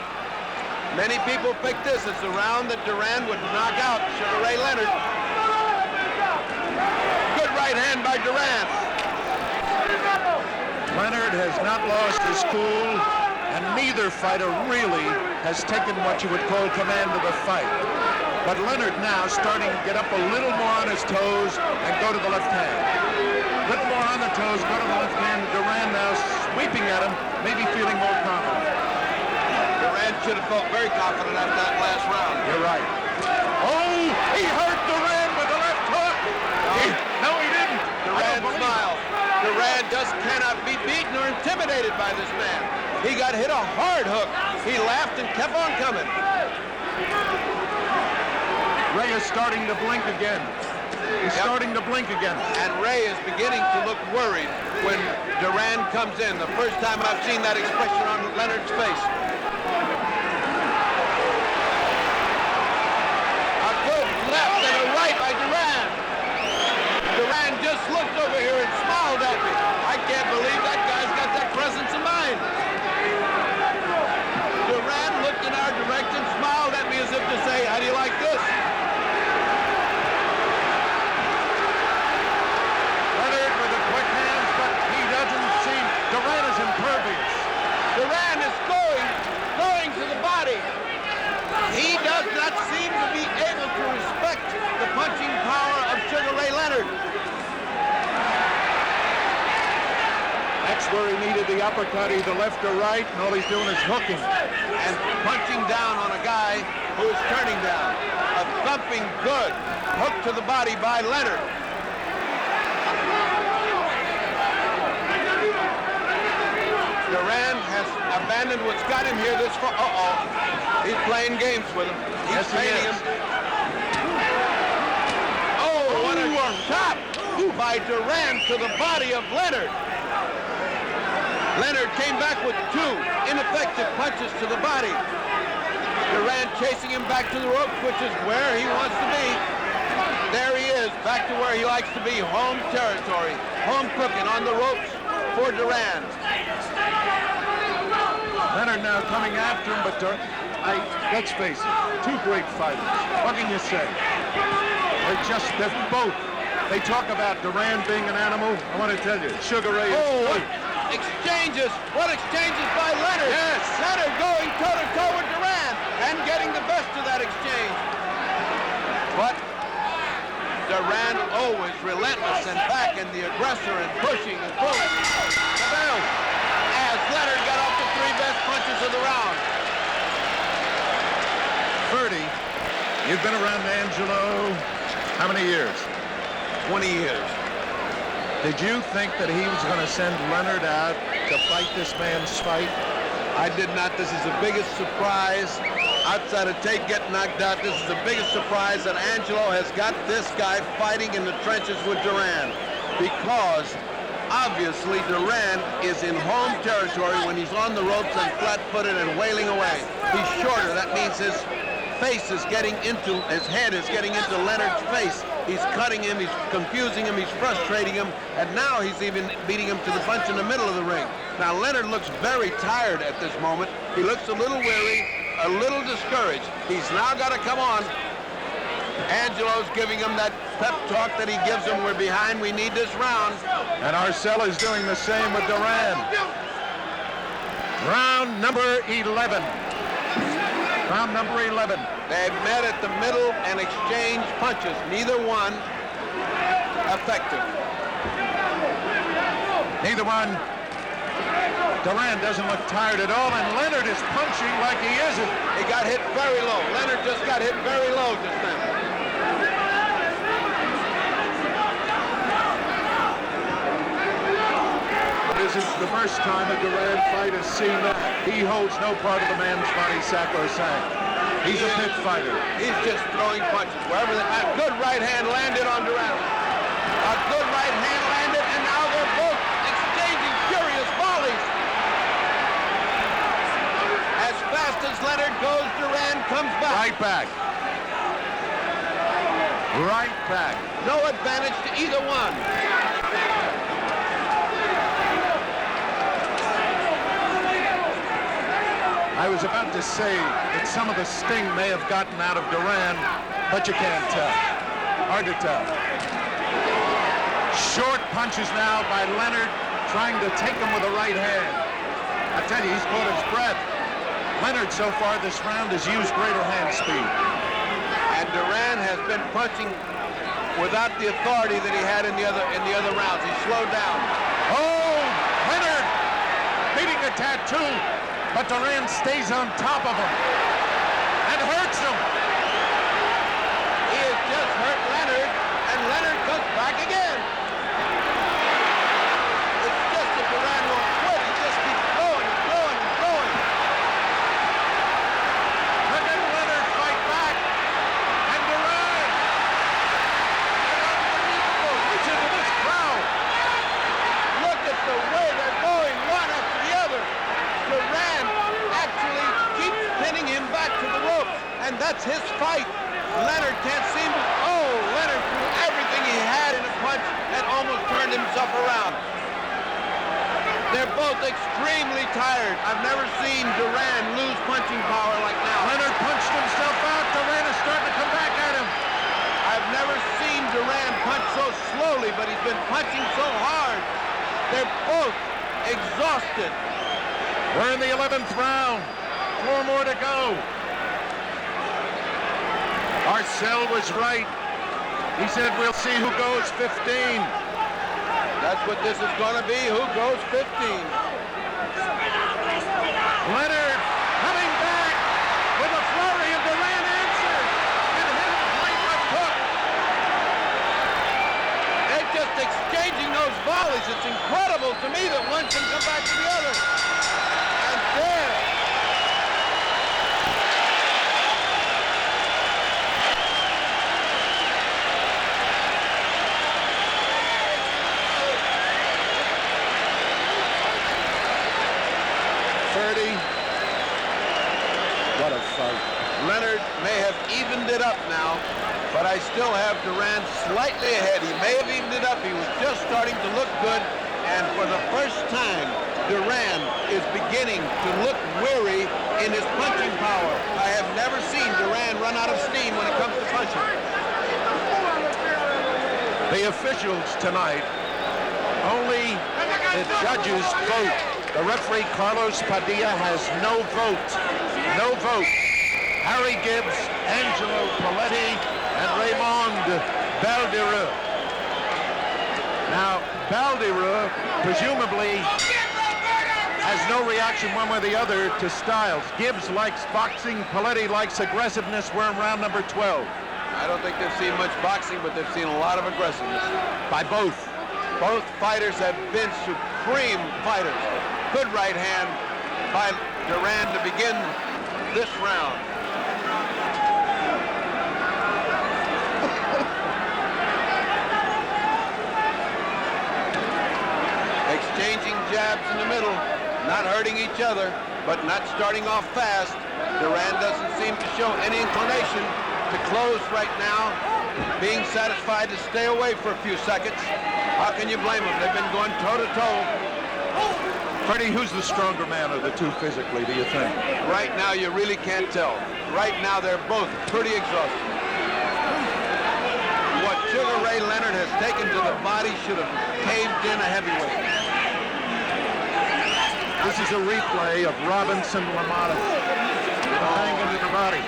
Many people pick this as the round that Duran would knock out Sugar Ray Leonard. Good right hand by Duran. Leonard has not lost his cool, and neither fighter really has taken what you would call command of the fight. But Leonard now starting to get up a little more on his toes and go to the left hand. A little more on the toes, go to the left hand. Duran now sweeping at him, maybe feeling more confident. Duran should have felt very confident after that last round. You're right. Oh, he hurt Duran with the left hook. No, he didn't. Duran smiled. Duran just cannot be beaten or intimidated by this man. He got hit a hard hook. He laughed and kept on coming. Ray is starting to blink again. He's starting to blink again. And Ray is beginning to look worried when Duran comes in. The first time I've seen that expression on Leonard's face. Left and a right by Duran. Duran just looked over here and smiled at me. I can't believe that guy's got that presence of mind. Duran looked in our direction, smiled at me as if to say, how do you like this? Leonard with the quick hands, but he doesn't seem... Duran is impervious. Duran is going to the body. He does not seem to be able to respect the punching power of Sugar Ray Leonard. That's where he needed the uppercut, either left or right, and all he's doing is hooking. And punching down on a guy who is turning down. A thumping good hook to the body by Leonard. Duran has abandoned what's got him here this far. He's playing games with him. He's painting him. Oh, what a shot by Duran to the body of Leonard. Leonard came back with two ineffective punches to the body. Duran chasing him back to the ropes, which is where he wants to be. There he is, back to where he likes to be, home territory. Home cooking on the ropes for Duran. Leonard now coming after him, but let's face it, two great fighters. What can you say? They're both They talk about Duran being an animal. I want to tell you, Sugar Ray is... Oh, exchanges. What exchanges by Leonard? Yes. Leonard going toe-to-toe with Duran and getting the best of that exchange. But Duran always relentless and back and the aggressor and pushing and pulling. The bell as Leonard got off the three best punches of the round. Ferdy, you've been around Angelo how many years? 20 years. Did you think that he was going to send Leonard out to fight this man's fight? I did not. This is the biggest surprise. Outside of Tate getting knocked out, this is the biggest surprise that Angelo has got this guy fighting in the trenches with Duran. Because obviously Duran is in home territory when he's on the ropes and flat-footed and wailing away. He's shorter. That means his face is getting into, his head is getting into Leonard's face. He's cutting him, he's confusing him, he's frustrating him, and now he's even beating him to the punch in the middle of the ring. Now Leonard looks very tired at this moment. He looks a little weary, a little discouraged. He's now got to come on. Angelo's giving him that pep talk that he gives him. We're behind, we need this round. And Arcel is doing the same with Duran. Round number 11. Round number 11. They've met at the middle and exchanged punches. Neither one effective. Neither one. Duran doesn't look tired at all, and Leonard is punching like he isn't. He got hit very low. Leonard just got hit very low just then. This is the first time a Duran fight has seen that. He holds no part of the man's body sacrosanct. He's a pit fighter. He's just throwing punches. Wherever a good right hand landed on Duran. A good right hand landed, and now they're both exchanging furious volleys. As fast as Leonard goes, Duran comes back. Right back. Right back. No advantage to either one. I was about to say that some of the sting may have gotten out of Duran, but you can't tell. Hard to tell. Short punches now by Leonard, trying to take him with the right hand. I tell you, he's caught his breath. Leonard, so far this round, has used greater hand speed. And Duran has been punching without the authority that he had in the other rounds. He slowed down. Oh, Leonard beating a tattoo. But Duran stays on top of him and hurts him. He has just hurt Leonard, and Leonard comes back again. It's just that Duran won't quit. He just keeps going and going and going. Look at Leonard fight back. And Duran. Unbelievable. Reach into this crowd. Look at the way they're going, one after the other. Duran actually keeps pinning him back to the ropes, and that's his fight. Leonard can't seem to... Oh, Leonard threw everything he had in a punch and almost turned himself around. They're both extremely tired. I've never seen Duran lose punching power like now. Leonard punched himself out. Duran is starting to come back at him. I've never seen Duran punch so slowly, but he's been punching so hard. They're both exhausted. We're in the 11th round. 4 more to go. Arcel was right. He said we'll see who goes 15. That's what this is going to be. Who goes 15? Leonard coming back with a flurry, and Duran answers and hit him right left hook. They're just exchanging those volleys. It's incredible to me that one can come back to the other. And there. Ferdy. What a fight. Leonard may have evened it up now, but I still have Duran slightly ahead. He may have evened it up. He was just starting to look good, and for the first time, Duran is beginning to look weary in his punching power. I have never seen Duran run out of steam when it comes to punching. The officials tonight, only the judges vote. The referee, Carlos Padilla, has no vote. No vote. Harry Gibbs, Angelo Poletti, and Raymond Baldereux. Now, Baldereux presumably has no reaction one way or the other to Styles. Gibbs likes boxing, Poletti likes aggressiveness. We're in round number 12. I don't think they've seen much boxing, but they've seen a lot of aggressiveness. By both. Both fighters have been supreme fighters. Good right hand by Duran to begin this round. Exchanging jabs in the middle, not hurting each other, but not starting off fast. Duran doesn't seem to show any inclination to close right now, being satisfied to stay away for a few seconds. How can you blame them? They've been going toe-to-toe. Freddie, who's the stronger man of the two physically, do you think? Right now, you really can't tell. Right now, they're both pretty exhausted. What Sugar Ray Leonard has taken to the body should have caved in a heavyweight. This is a replay of Robinson Lamada banging to the body.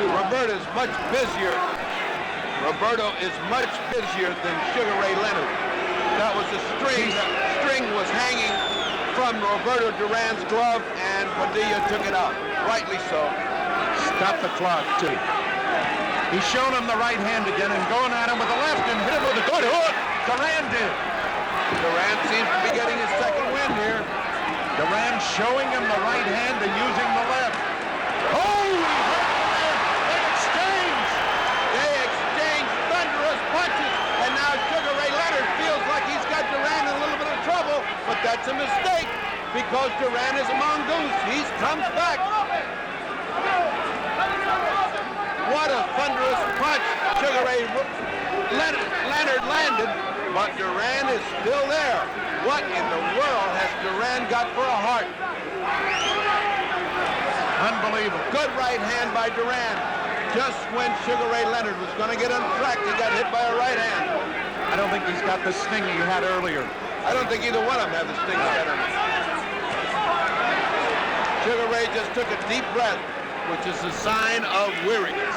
Roberto is much busier. Roberto is much busier than Sugar Ray Leonard. That was the string. The string was hanging from Roberto Duran's glove, and Padilla took it out. Rightly so. Stop the clock, too. He's shown him the right hand again and going at him with the left and hit him with a good hook. Duran did. Duran seems to be getting his second win here. Duran showing him the right hand and using the left. Oh! They exchange! They exchange thunderous punches, and now Sugar Ray Leonard feels like he's got Duran in a little bit of trouble, but that's a mistake because Duran is a mongoose. He comes back. What a thunderous punch Sugar Ray Leonard landed, but Duran is still there. What in the world has Duran got for a heart? Unbelievable. Good right hand by Duran. Just when Sugar Ray Leonard was going to get untracked, he got hit by a right hand. I don't think he's got the sting he had earlier. I don't think either one of them have the sting he had earlier. Sugar Ray just took a deep breath, which is a sign of weariness.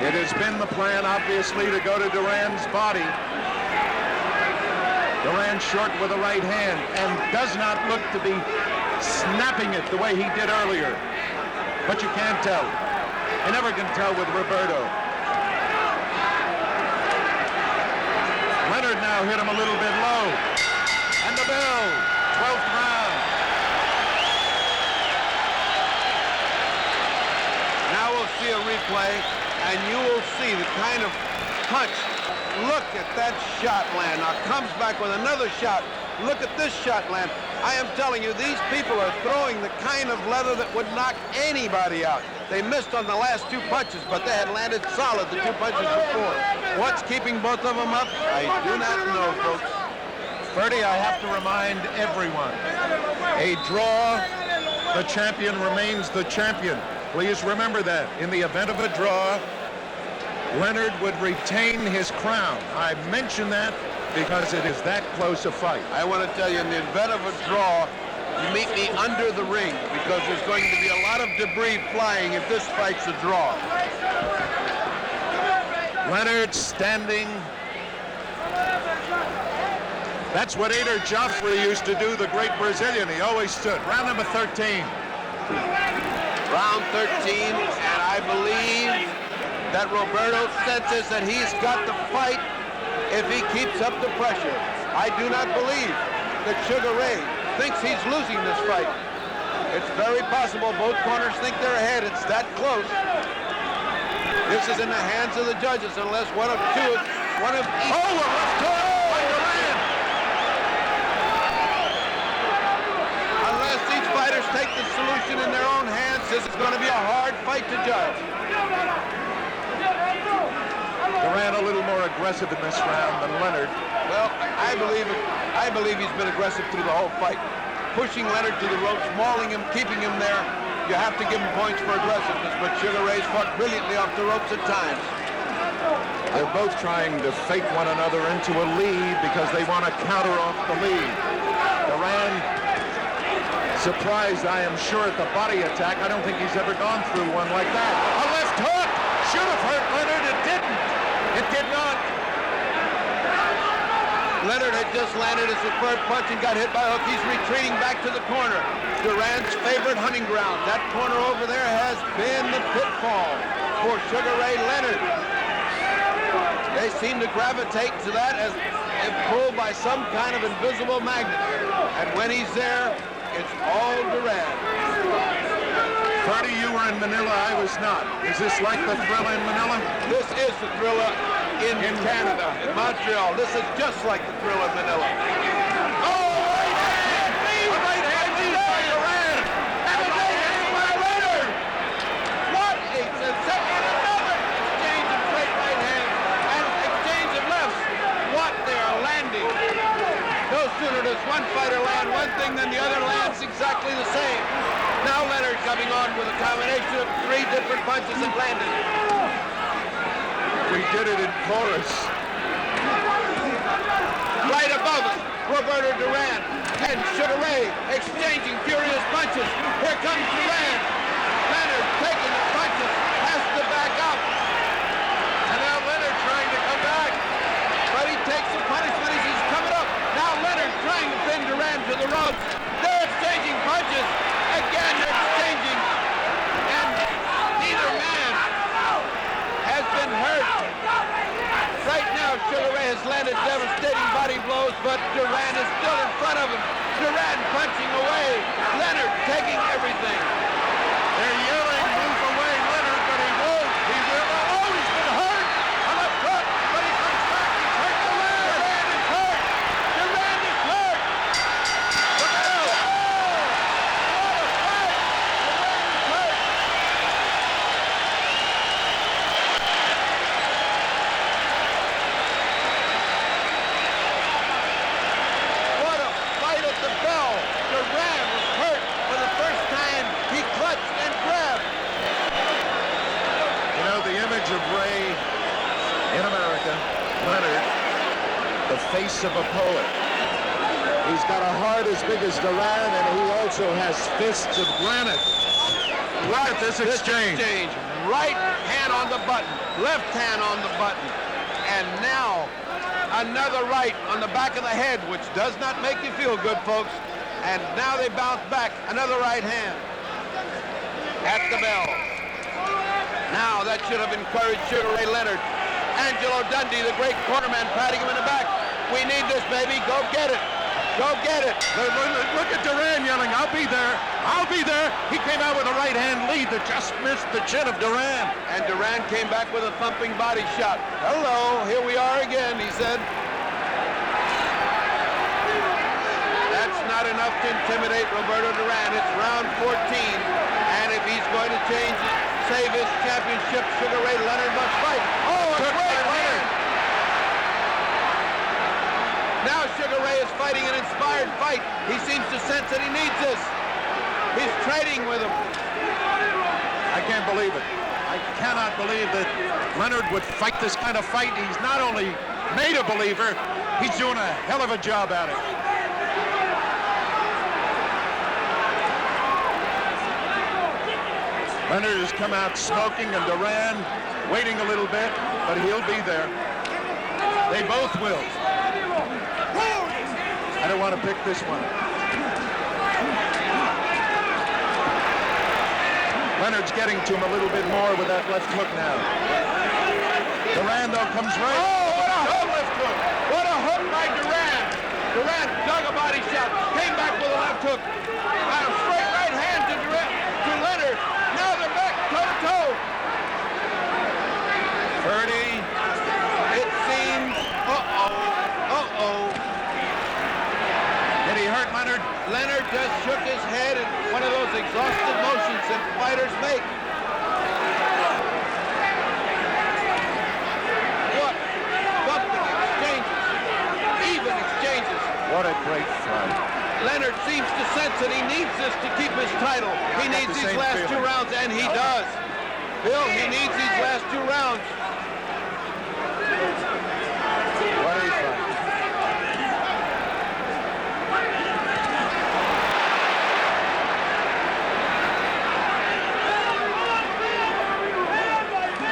It has been the plan, obviously, to go to Duran's body. Duran short with a right hand and does not look to be snapping it the way he did earlier. But you can't tell. You never can tell with Roberto. Leonard now hit him a little bit low. And the bell, 12th round. Now we'll see a replay, and you will see the kind of punch. Look at that shot land. Now comes back with another shot. Look at this shot land. I am telling you, these people are throwing the kind of leather that would knock anybody out. They missed on the last two punches, but they had landed solid the two punches before. What's keeping both of them up? I do not know, folks. Ferdy, I have to remind everyone, a draw, the champion remains the champion. Please remember that. In the event of a draw, Leonard would retain his crown. I mention that because it is that close a fight. I want to tell you, in the event of a draw, you meet me under the ring because there's going to be a lot of debris flying if this fight's a draw. Leonard standing. That's what Ader Joffrey used to do, the great Brazilian. He always stood. Round number 13. Round 13, and I believe that Roberto senses that he's got the fight if he keeps up the pressure. I do not believe that Sugar Ray thinks he's losing this fight. It's very possible both corners think they're ahead. It's that close. This is in the hands of the judges unless one of each. Oh, a left hook by Duran. Unless each fighters take the solution in their own hands, this is going to be a hard fight to judge. aggressive in this round than Leonard. Well, I believe he's been aggressive through the whole fight. Pushing Leonard to the ropes, mauling him, keeping him there. You have to give him points for aggressiveness, but Sugar Ray's fought brilliantly off the ropes at times. They're both trying to fake one another into a lead because they want to counter off the lead. Duran, surprised, I am sure, at the body attack. I don't think he's ever gone through one like that. A left hook! Should have hurt Leonard. It didn't. It did not. Leonard had just landed his superb punch and got hit by a hook. He's retreating back to the corner. Duran's favorite hunting ground. That corner over there has been the pitfall for Sugar Ray Leonard. They seem to gravitate to that as if pulled by some kind of invisible magnet. And when he's there, it's all Duran. Freddie, you were in Manila. I was not. Is this like the Thrilla in Manila? This is the Thrilla in Canada, in Montreal. This is just like the Thrilla in Manila. Oh, right hand lead! A right hand lead by Duran! And a right hand by Leonard! What a sensation! Another exchange of great right hands and exchange of lefts. What they are landing. No sooner does one fighter land one thing than the other lands exactly the same. Now Leonard coming on with a combination of 3 different punches that landed. We did it in chorus. Right above us, Roberto Duran and Sugar Ray exchanging furious punches. Here comes Duran. Leonard taking the punches, has to back up. And now Leonard trying to come back. But he takes the punishment as he's coming up. Now Leonard trying to pin Duran to the ropes. They're exchanging punches. Again, they're exchanging. And neither man has been hurt. Right now, Sugar Ray has landed devastating body blows, but Duran is still in front of him. Duran punching away. Leonard taking everything. They're yelling, move away, Leonard, but he won't. He will. Oh, he's been hurt. A left hook, but he comes back. He's hurt Duran. Duran is hurt. Duran is hurt. Look out. Oh, what a fight. Duran is hurt. What a fight at the bell. Duran was hurt for the first time. He clutched and grabbed. You know, the image of Ray in America, Leonard, the face of a poet. He's got a heart as big as Duran, and he also has fists of granite. Look at this exchange. Right hand on the button, left hand on the button. And now, another right on the back of the head, which does not make you feel good, folks. And now they bounce back, another right hand at the bell. Now that should have encouraged Sugar Ray Leonard. Angelo Dundee, the great cornerman, patting him in the back. We need this, baby. Go get it. Go get it. Look at Duran yelling, I'll be there. I'll be there. He came out with a right hand lead that just missed the chin of Duran. And Duran came back with a thumping body shot. Hello, here we are again, he said. That's not enough to intimidate Roberto Duran. It's round 14. And if he's going to save his championship, Sugar Ray Leonard must fight. Oh, a great Leonard. Now Sugar Ray is fighting an inspired fight. He seems to sense that he needs this. He's trading with him. I can't believe it. I cannot believe that Leonard would fight this kind of fight. He's not only made a believer, he's doing a hell of a job at it. Leonard has come out smoking, and Duran waiting a little bit, but he'll be there. They both will. I don't want to pick this one. Leonard's getting to him a little bit more with that left hook now. Duran, though, comes right. Oh, what a hook left hook. What a hook by Duran. Duran dug a body shot, came back with a left hook. And a straight right hand to Leonard. Now they're back toe-to-toe. Purdy. It seems, Did he hurt Leonard? Leonard just shook his head in one of those exhausted motions that fighters make. What? What a great fight. Leonard seems to sense that he needs this to keep his title. He got needs the these same last feeling. 2 rounds, and he does. Bill, he needs these last 2 rounds. What a fight.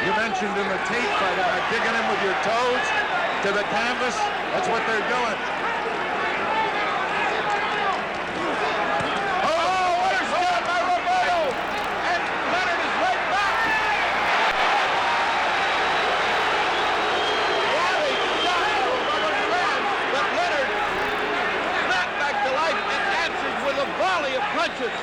You mentioned in the tape fight, digging him with your toes to the canvas. That's what they're doing. Oh, what a shot by Roberto! And Leonard is right back. What a shot by Roberto Duran! But Leonard snapped back to life and answered with a volley of punches.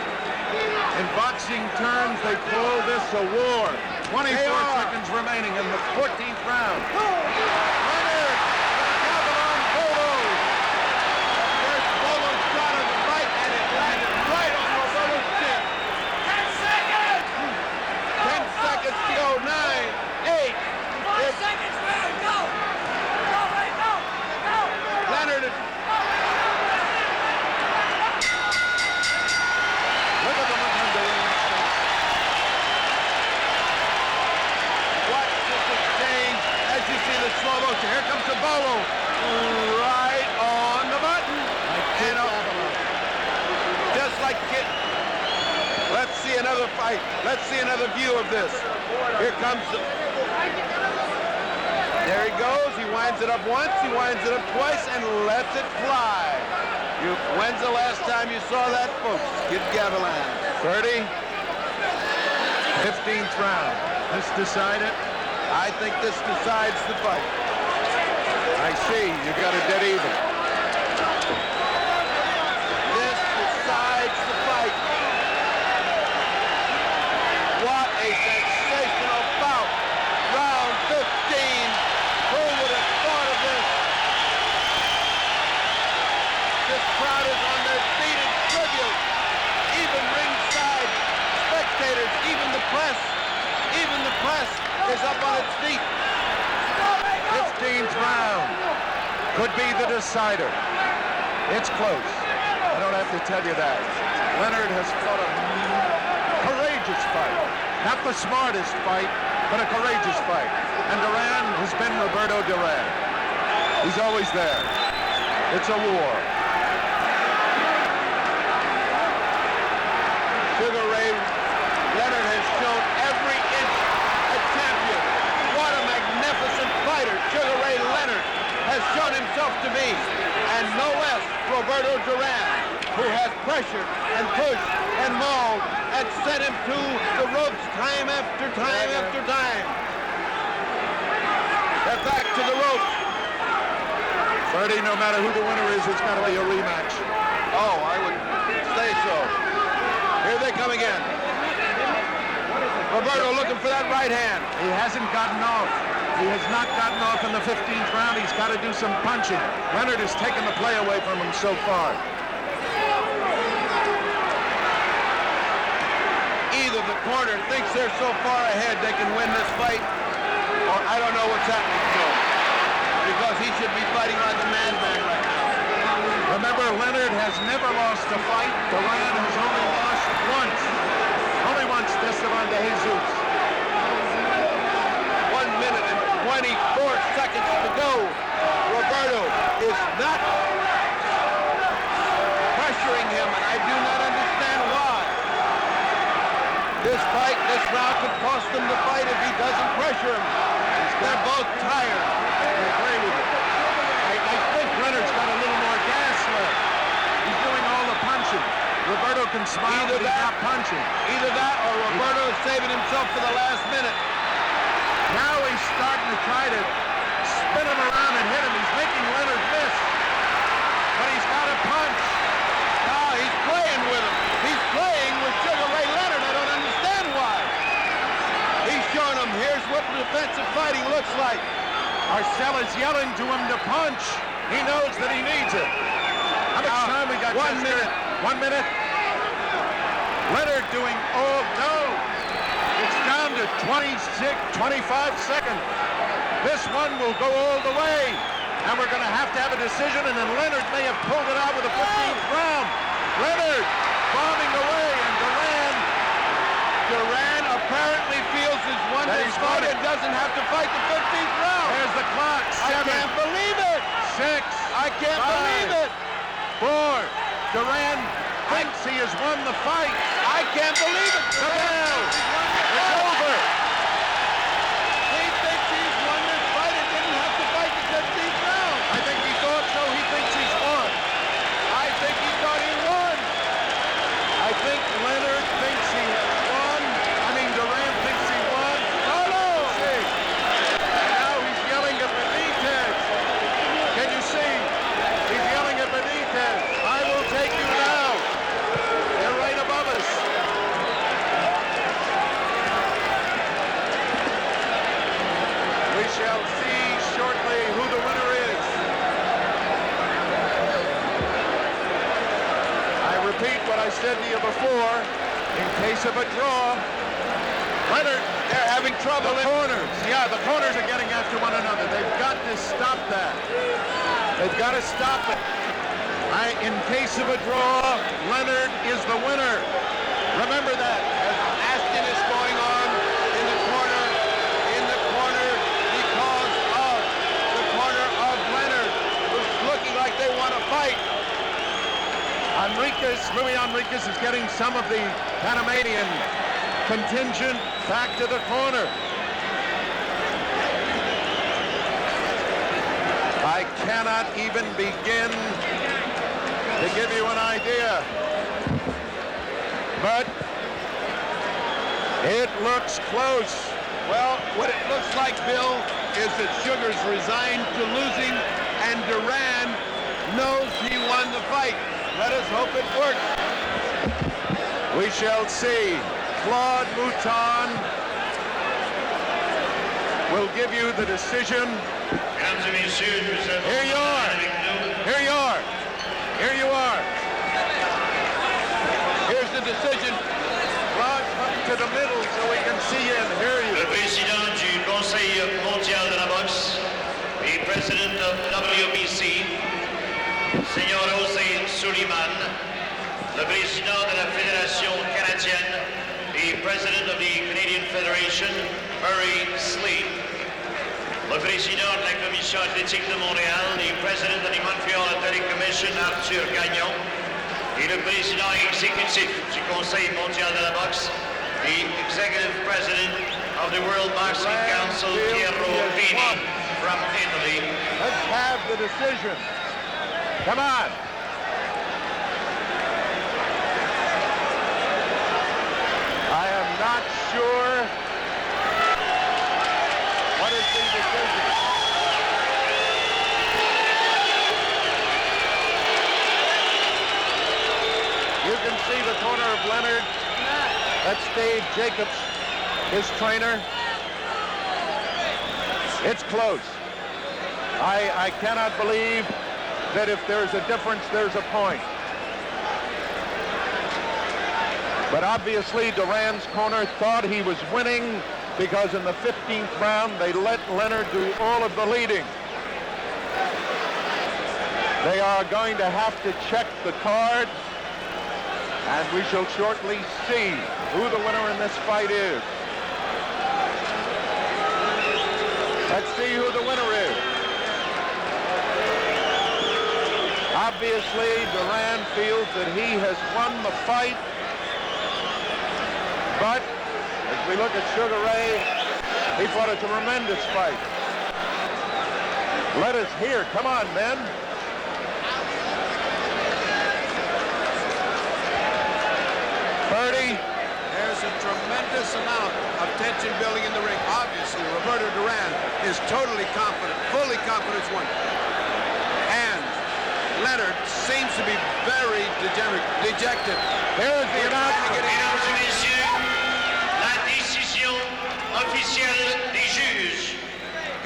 In boxing terms, they call this a war. 24 They are. seconds remaining in the 14th round. Leonard, Calvin Bolo. First Bolo shot of the fight, and it landed right on Roberto's chin. 10 seconds! 10 seconds to go. 9, 8. 5 seconds, man! Go! Go, Ray, go! Go! Leonard is... Look at the look on Duran's face. Watch this exchange as you see the slow motion. Here comes the Bolo. Right on the button. And just like Kid. Let's see another fight. Let's see another view of this. Here comes the... There he goes. He winds it up once. He winds it up twice and lets it fly. When's the last time you saw that, folks? Kid Gavilan. 30. 15th round. Let's decide it. I think this decides the fight. I see. You got a dead even. This decides the fight. What a sensational bout. Round 15. Who would have thought of this? This crowd is on their feet in tribute. Even ringside spectators, even the press is up on its feet. 15th round. Could be the decider. It's close. I don't have to tell you that. Leonard has fought a courageous fight. Not the smartest fight, but a courageous fight. And Duran has been Roberto Duran. He's always there. It's a war. Sugar Ray Leonard has shown every inch a champion. What a magnificent fighter Sugar Ray Leonard has shown himself to be. And no less Roberto Duran, who has pressured and pushed and mauled and sent him to the ropes time after time after time. They're back to the ropes. 30, no matter who the winner is, it's got to be a rematch. Oh, I would say so. Here they come again. Roberto looking for that right hand. He hasn't gotten off. He has not gotten off in the 15th round. He's got to do some punching. Leonard has taken the play away from him so far. Either the corner thinks they're so far ahead they can win this fight, or I don't know what's happening to him. Because he should be fighting like a madman right now. Remember, Leonard has never lost a fight. Duran has only lost once. Only once to Esteban de Jesus. 1 minute and 24 seconds to go. Roberto is not pressuring him, and I do not understand why. This fight, this round could cost him the fight if he doesn't pressure him. They're both tired. I agree with you. I think Leonard's got a little more gas left. He's doing all the punching. Roberto can smile, Either but he's that- not punching. Either that or Roberto is saving himself for the last minute. Now he's starting to try to spin him around and hit him. He's making Leonard miss. But he's got to punch. Now he's playing with him. He's playing with Sugar Ray Leonard. I don't understand why. He's showing him, here's what defensive fighting looks like. Arcella's yelling to him to punch. He knows that he needs it. How much Now, time we got? 1 Chester? minute. 1 minute. Leonard doing, oh no. It's down to 25 seconds. This one will go all the way. and we're going to have a decision, and then Leonard may have pulled it out with the 15th round. Leonard bombing away, and Duran apparently feels he's won this fight and doesn't have to fight the 15th round. There's the clock. 7. I can't believe it. 6. I can't 5, believe it. 4. Duran thinks he has won the fight. I can't believe it. The bell. It's over. He thinks he's won this fight and didn't have to fight the 15th round. I think he thought so. He thinks he's won. I think he thought he won. I think Leonard thinks he won. I mean, Duran thinks he won. Carlos! See. And now he's yelling at Benitez. Can you see? He's yelling at Benitez. I will take you now. They're right above us. We shall see shortly who the winner is. I repeat what I said to you before. In case of a draw, Leonard, They're having trouble. the corners. Yeah, the corners are getting after one another. They've got to stop that. They've got to stop it. In case of a draw, Leonard is the winner. Remember that. As Aston is going on in the corner because of the corner of Leonard, who's looking like they want to fight. Luis Enriquez is getting some of the Panamanian contingent back to the corner. I cannot even begin to give you an idea. But it looks close. Well, what it looks like, Bill, is that Sugar's resigned to losing, and Duran knows he won the fight. Let us hope it works. We shall see. Claude Mouton will give you the decision. Here you are. Here you are. Here you are. Here's the decision. Claude, come to the middle so we can see you and hear you. Le président du Conseil mondial de la boxe et president of WBC, Seigneur José Suleiman, le président de la Fédération canadienne et president of the Canadian Federation, Murray Slee, le président de la Commission athlétique de Montréal et president of the Montreal Athletic Commission, Arthur Gagnon, et le président exécutif du Conseil mondial de la boxe et executive president of the World Boxing Council, Piero Vini, from Italy. Let's have the decision. Come on. I am not sure what is the decision. You can see the corner of Leonard. That's Dave Jacobs, his trainer. It's close. I cannot believe that if there's a difference, there's a point. But obviously, Duran's corner thought he was winning because in the 15th round, they let Leonard do all of the leading. They are going to have to check the card, and we shall shortly see who the winner in this fight is. Let's see who the winner is. Obviously, Duran feels that he has won the fight. But as we look at Sugar Ray, he fought a tremendous fight. Let us hear. Come on, men. Birdie. There's a tremendous amount of tension building in the ring. Obviously, Roberto Duran is totally confident, fully confident he's won. And Leonard seems to be very dejected. Here's the announcement. Mesdames et messieurs, la décision officielle des juges.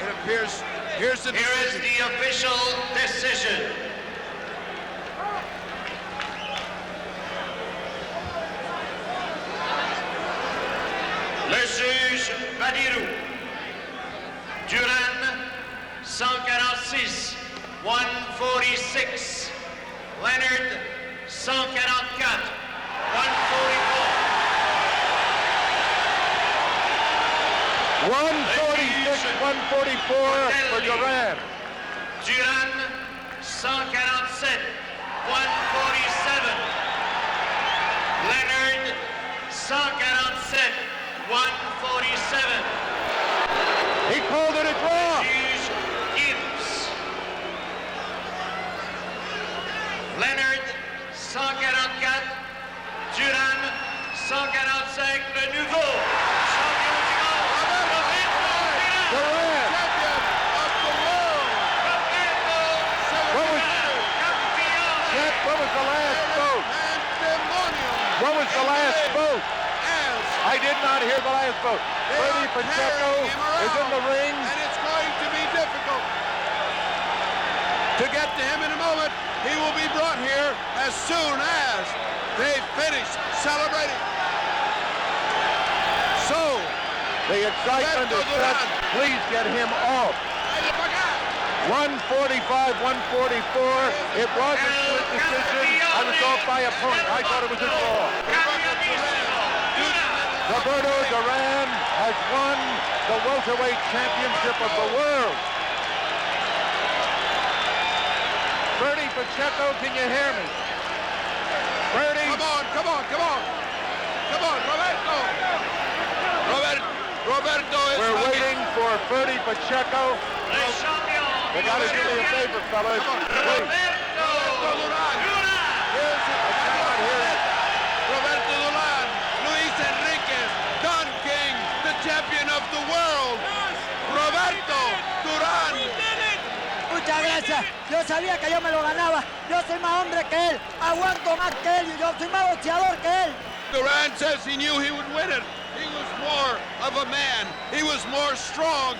It appears, here's the Here is decision. the official decision. Le juge Badirou. Duran, 146 146. Leonard 144. 146, 144 for Duran. Duran 147. 147. Leonard 147. 147. He called it a draw. Juge Gibbs. Leonard 144. Duran 145. Le nouveau champion du monde. Duran. Champion of the world. What was the last vote? Pandemonium. What was the last vote? As I did not hear the last vote. they Bernie are Pacheco carrying him is in the around, ring. and it's going to be difficult to get to him in a moment. He will be brought here as soon as they finish celebrating. So, The excitement is such. Please get him off. 145, 144. It was a split decision. I was off by a point. I thought it was a draw. Roberto Duran has won the welterweight championship of the world. Bernie Pacheco, can you hear me? Bernie. Come on, Roberto. Roberto is We're coming. waiting for Bernie Pacheco. They got to do me a favor, fellas. Please. Roberto Duran. I cannot hear you. Roberto Duran. Luis Enriquez. Don King, the champion of the world. Roberto Duran. Muchas gracias. Yo sabía que yo me lo ganaba. Yo soy más hombre que él. Aguanto más que él y yo soy más boxeador que él. Duran says he knew he would win it. He was more of a man. He was more strong.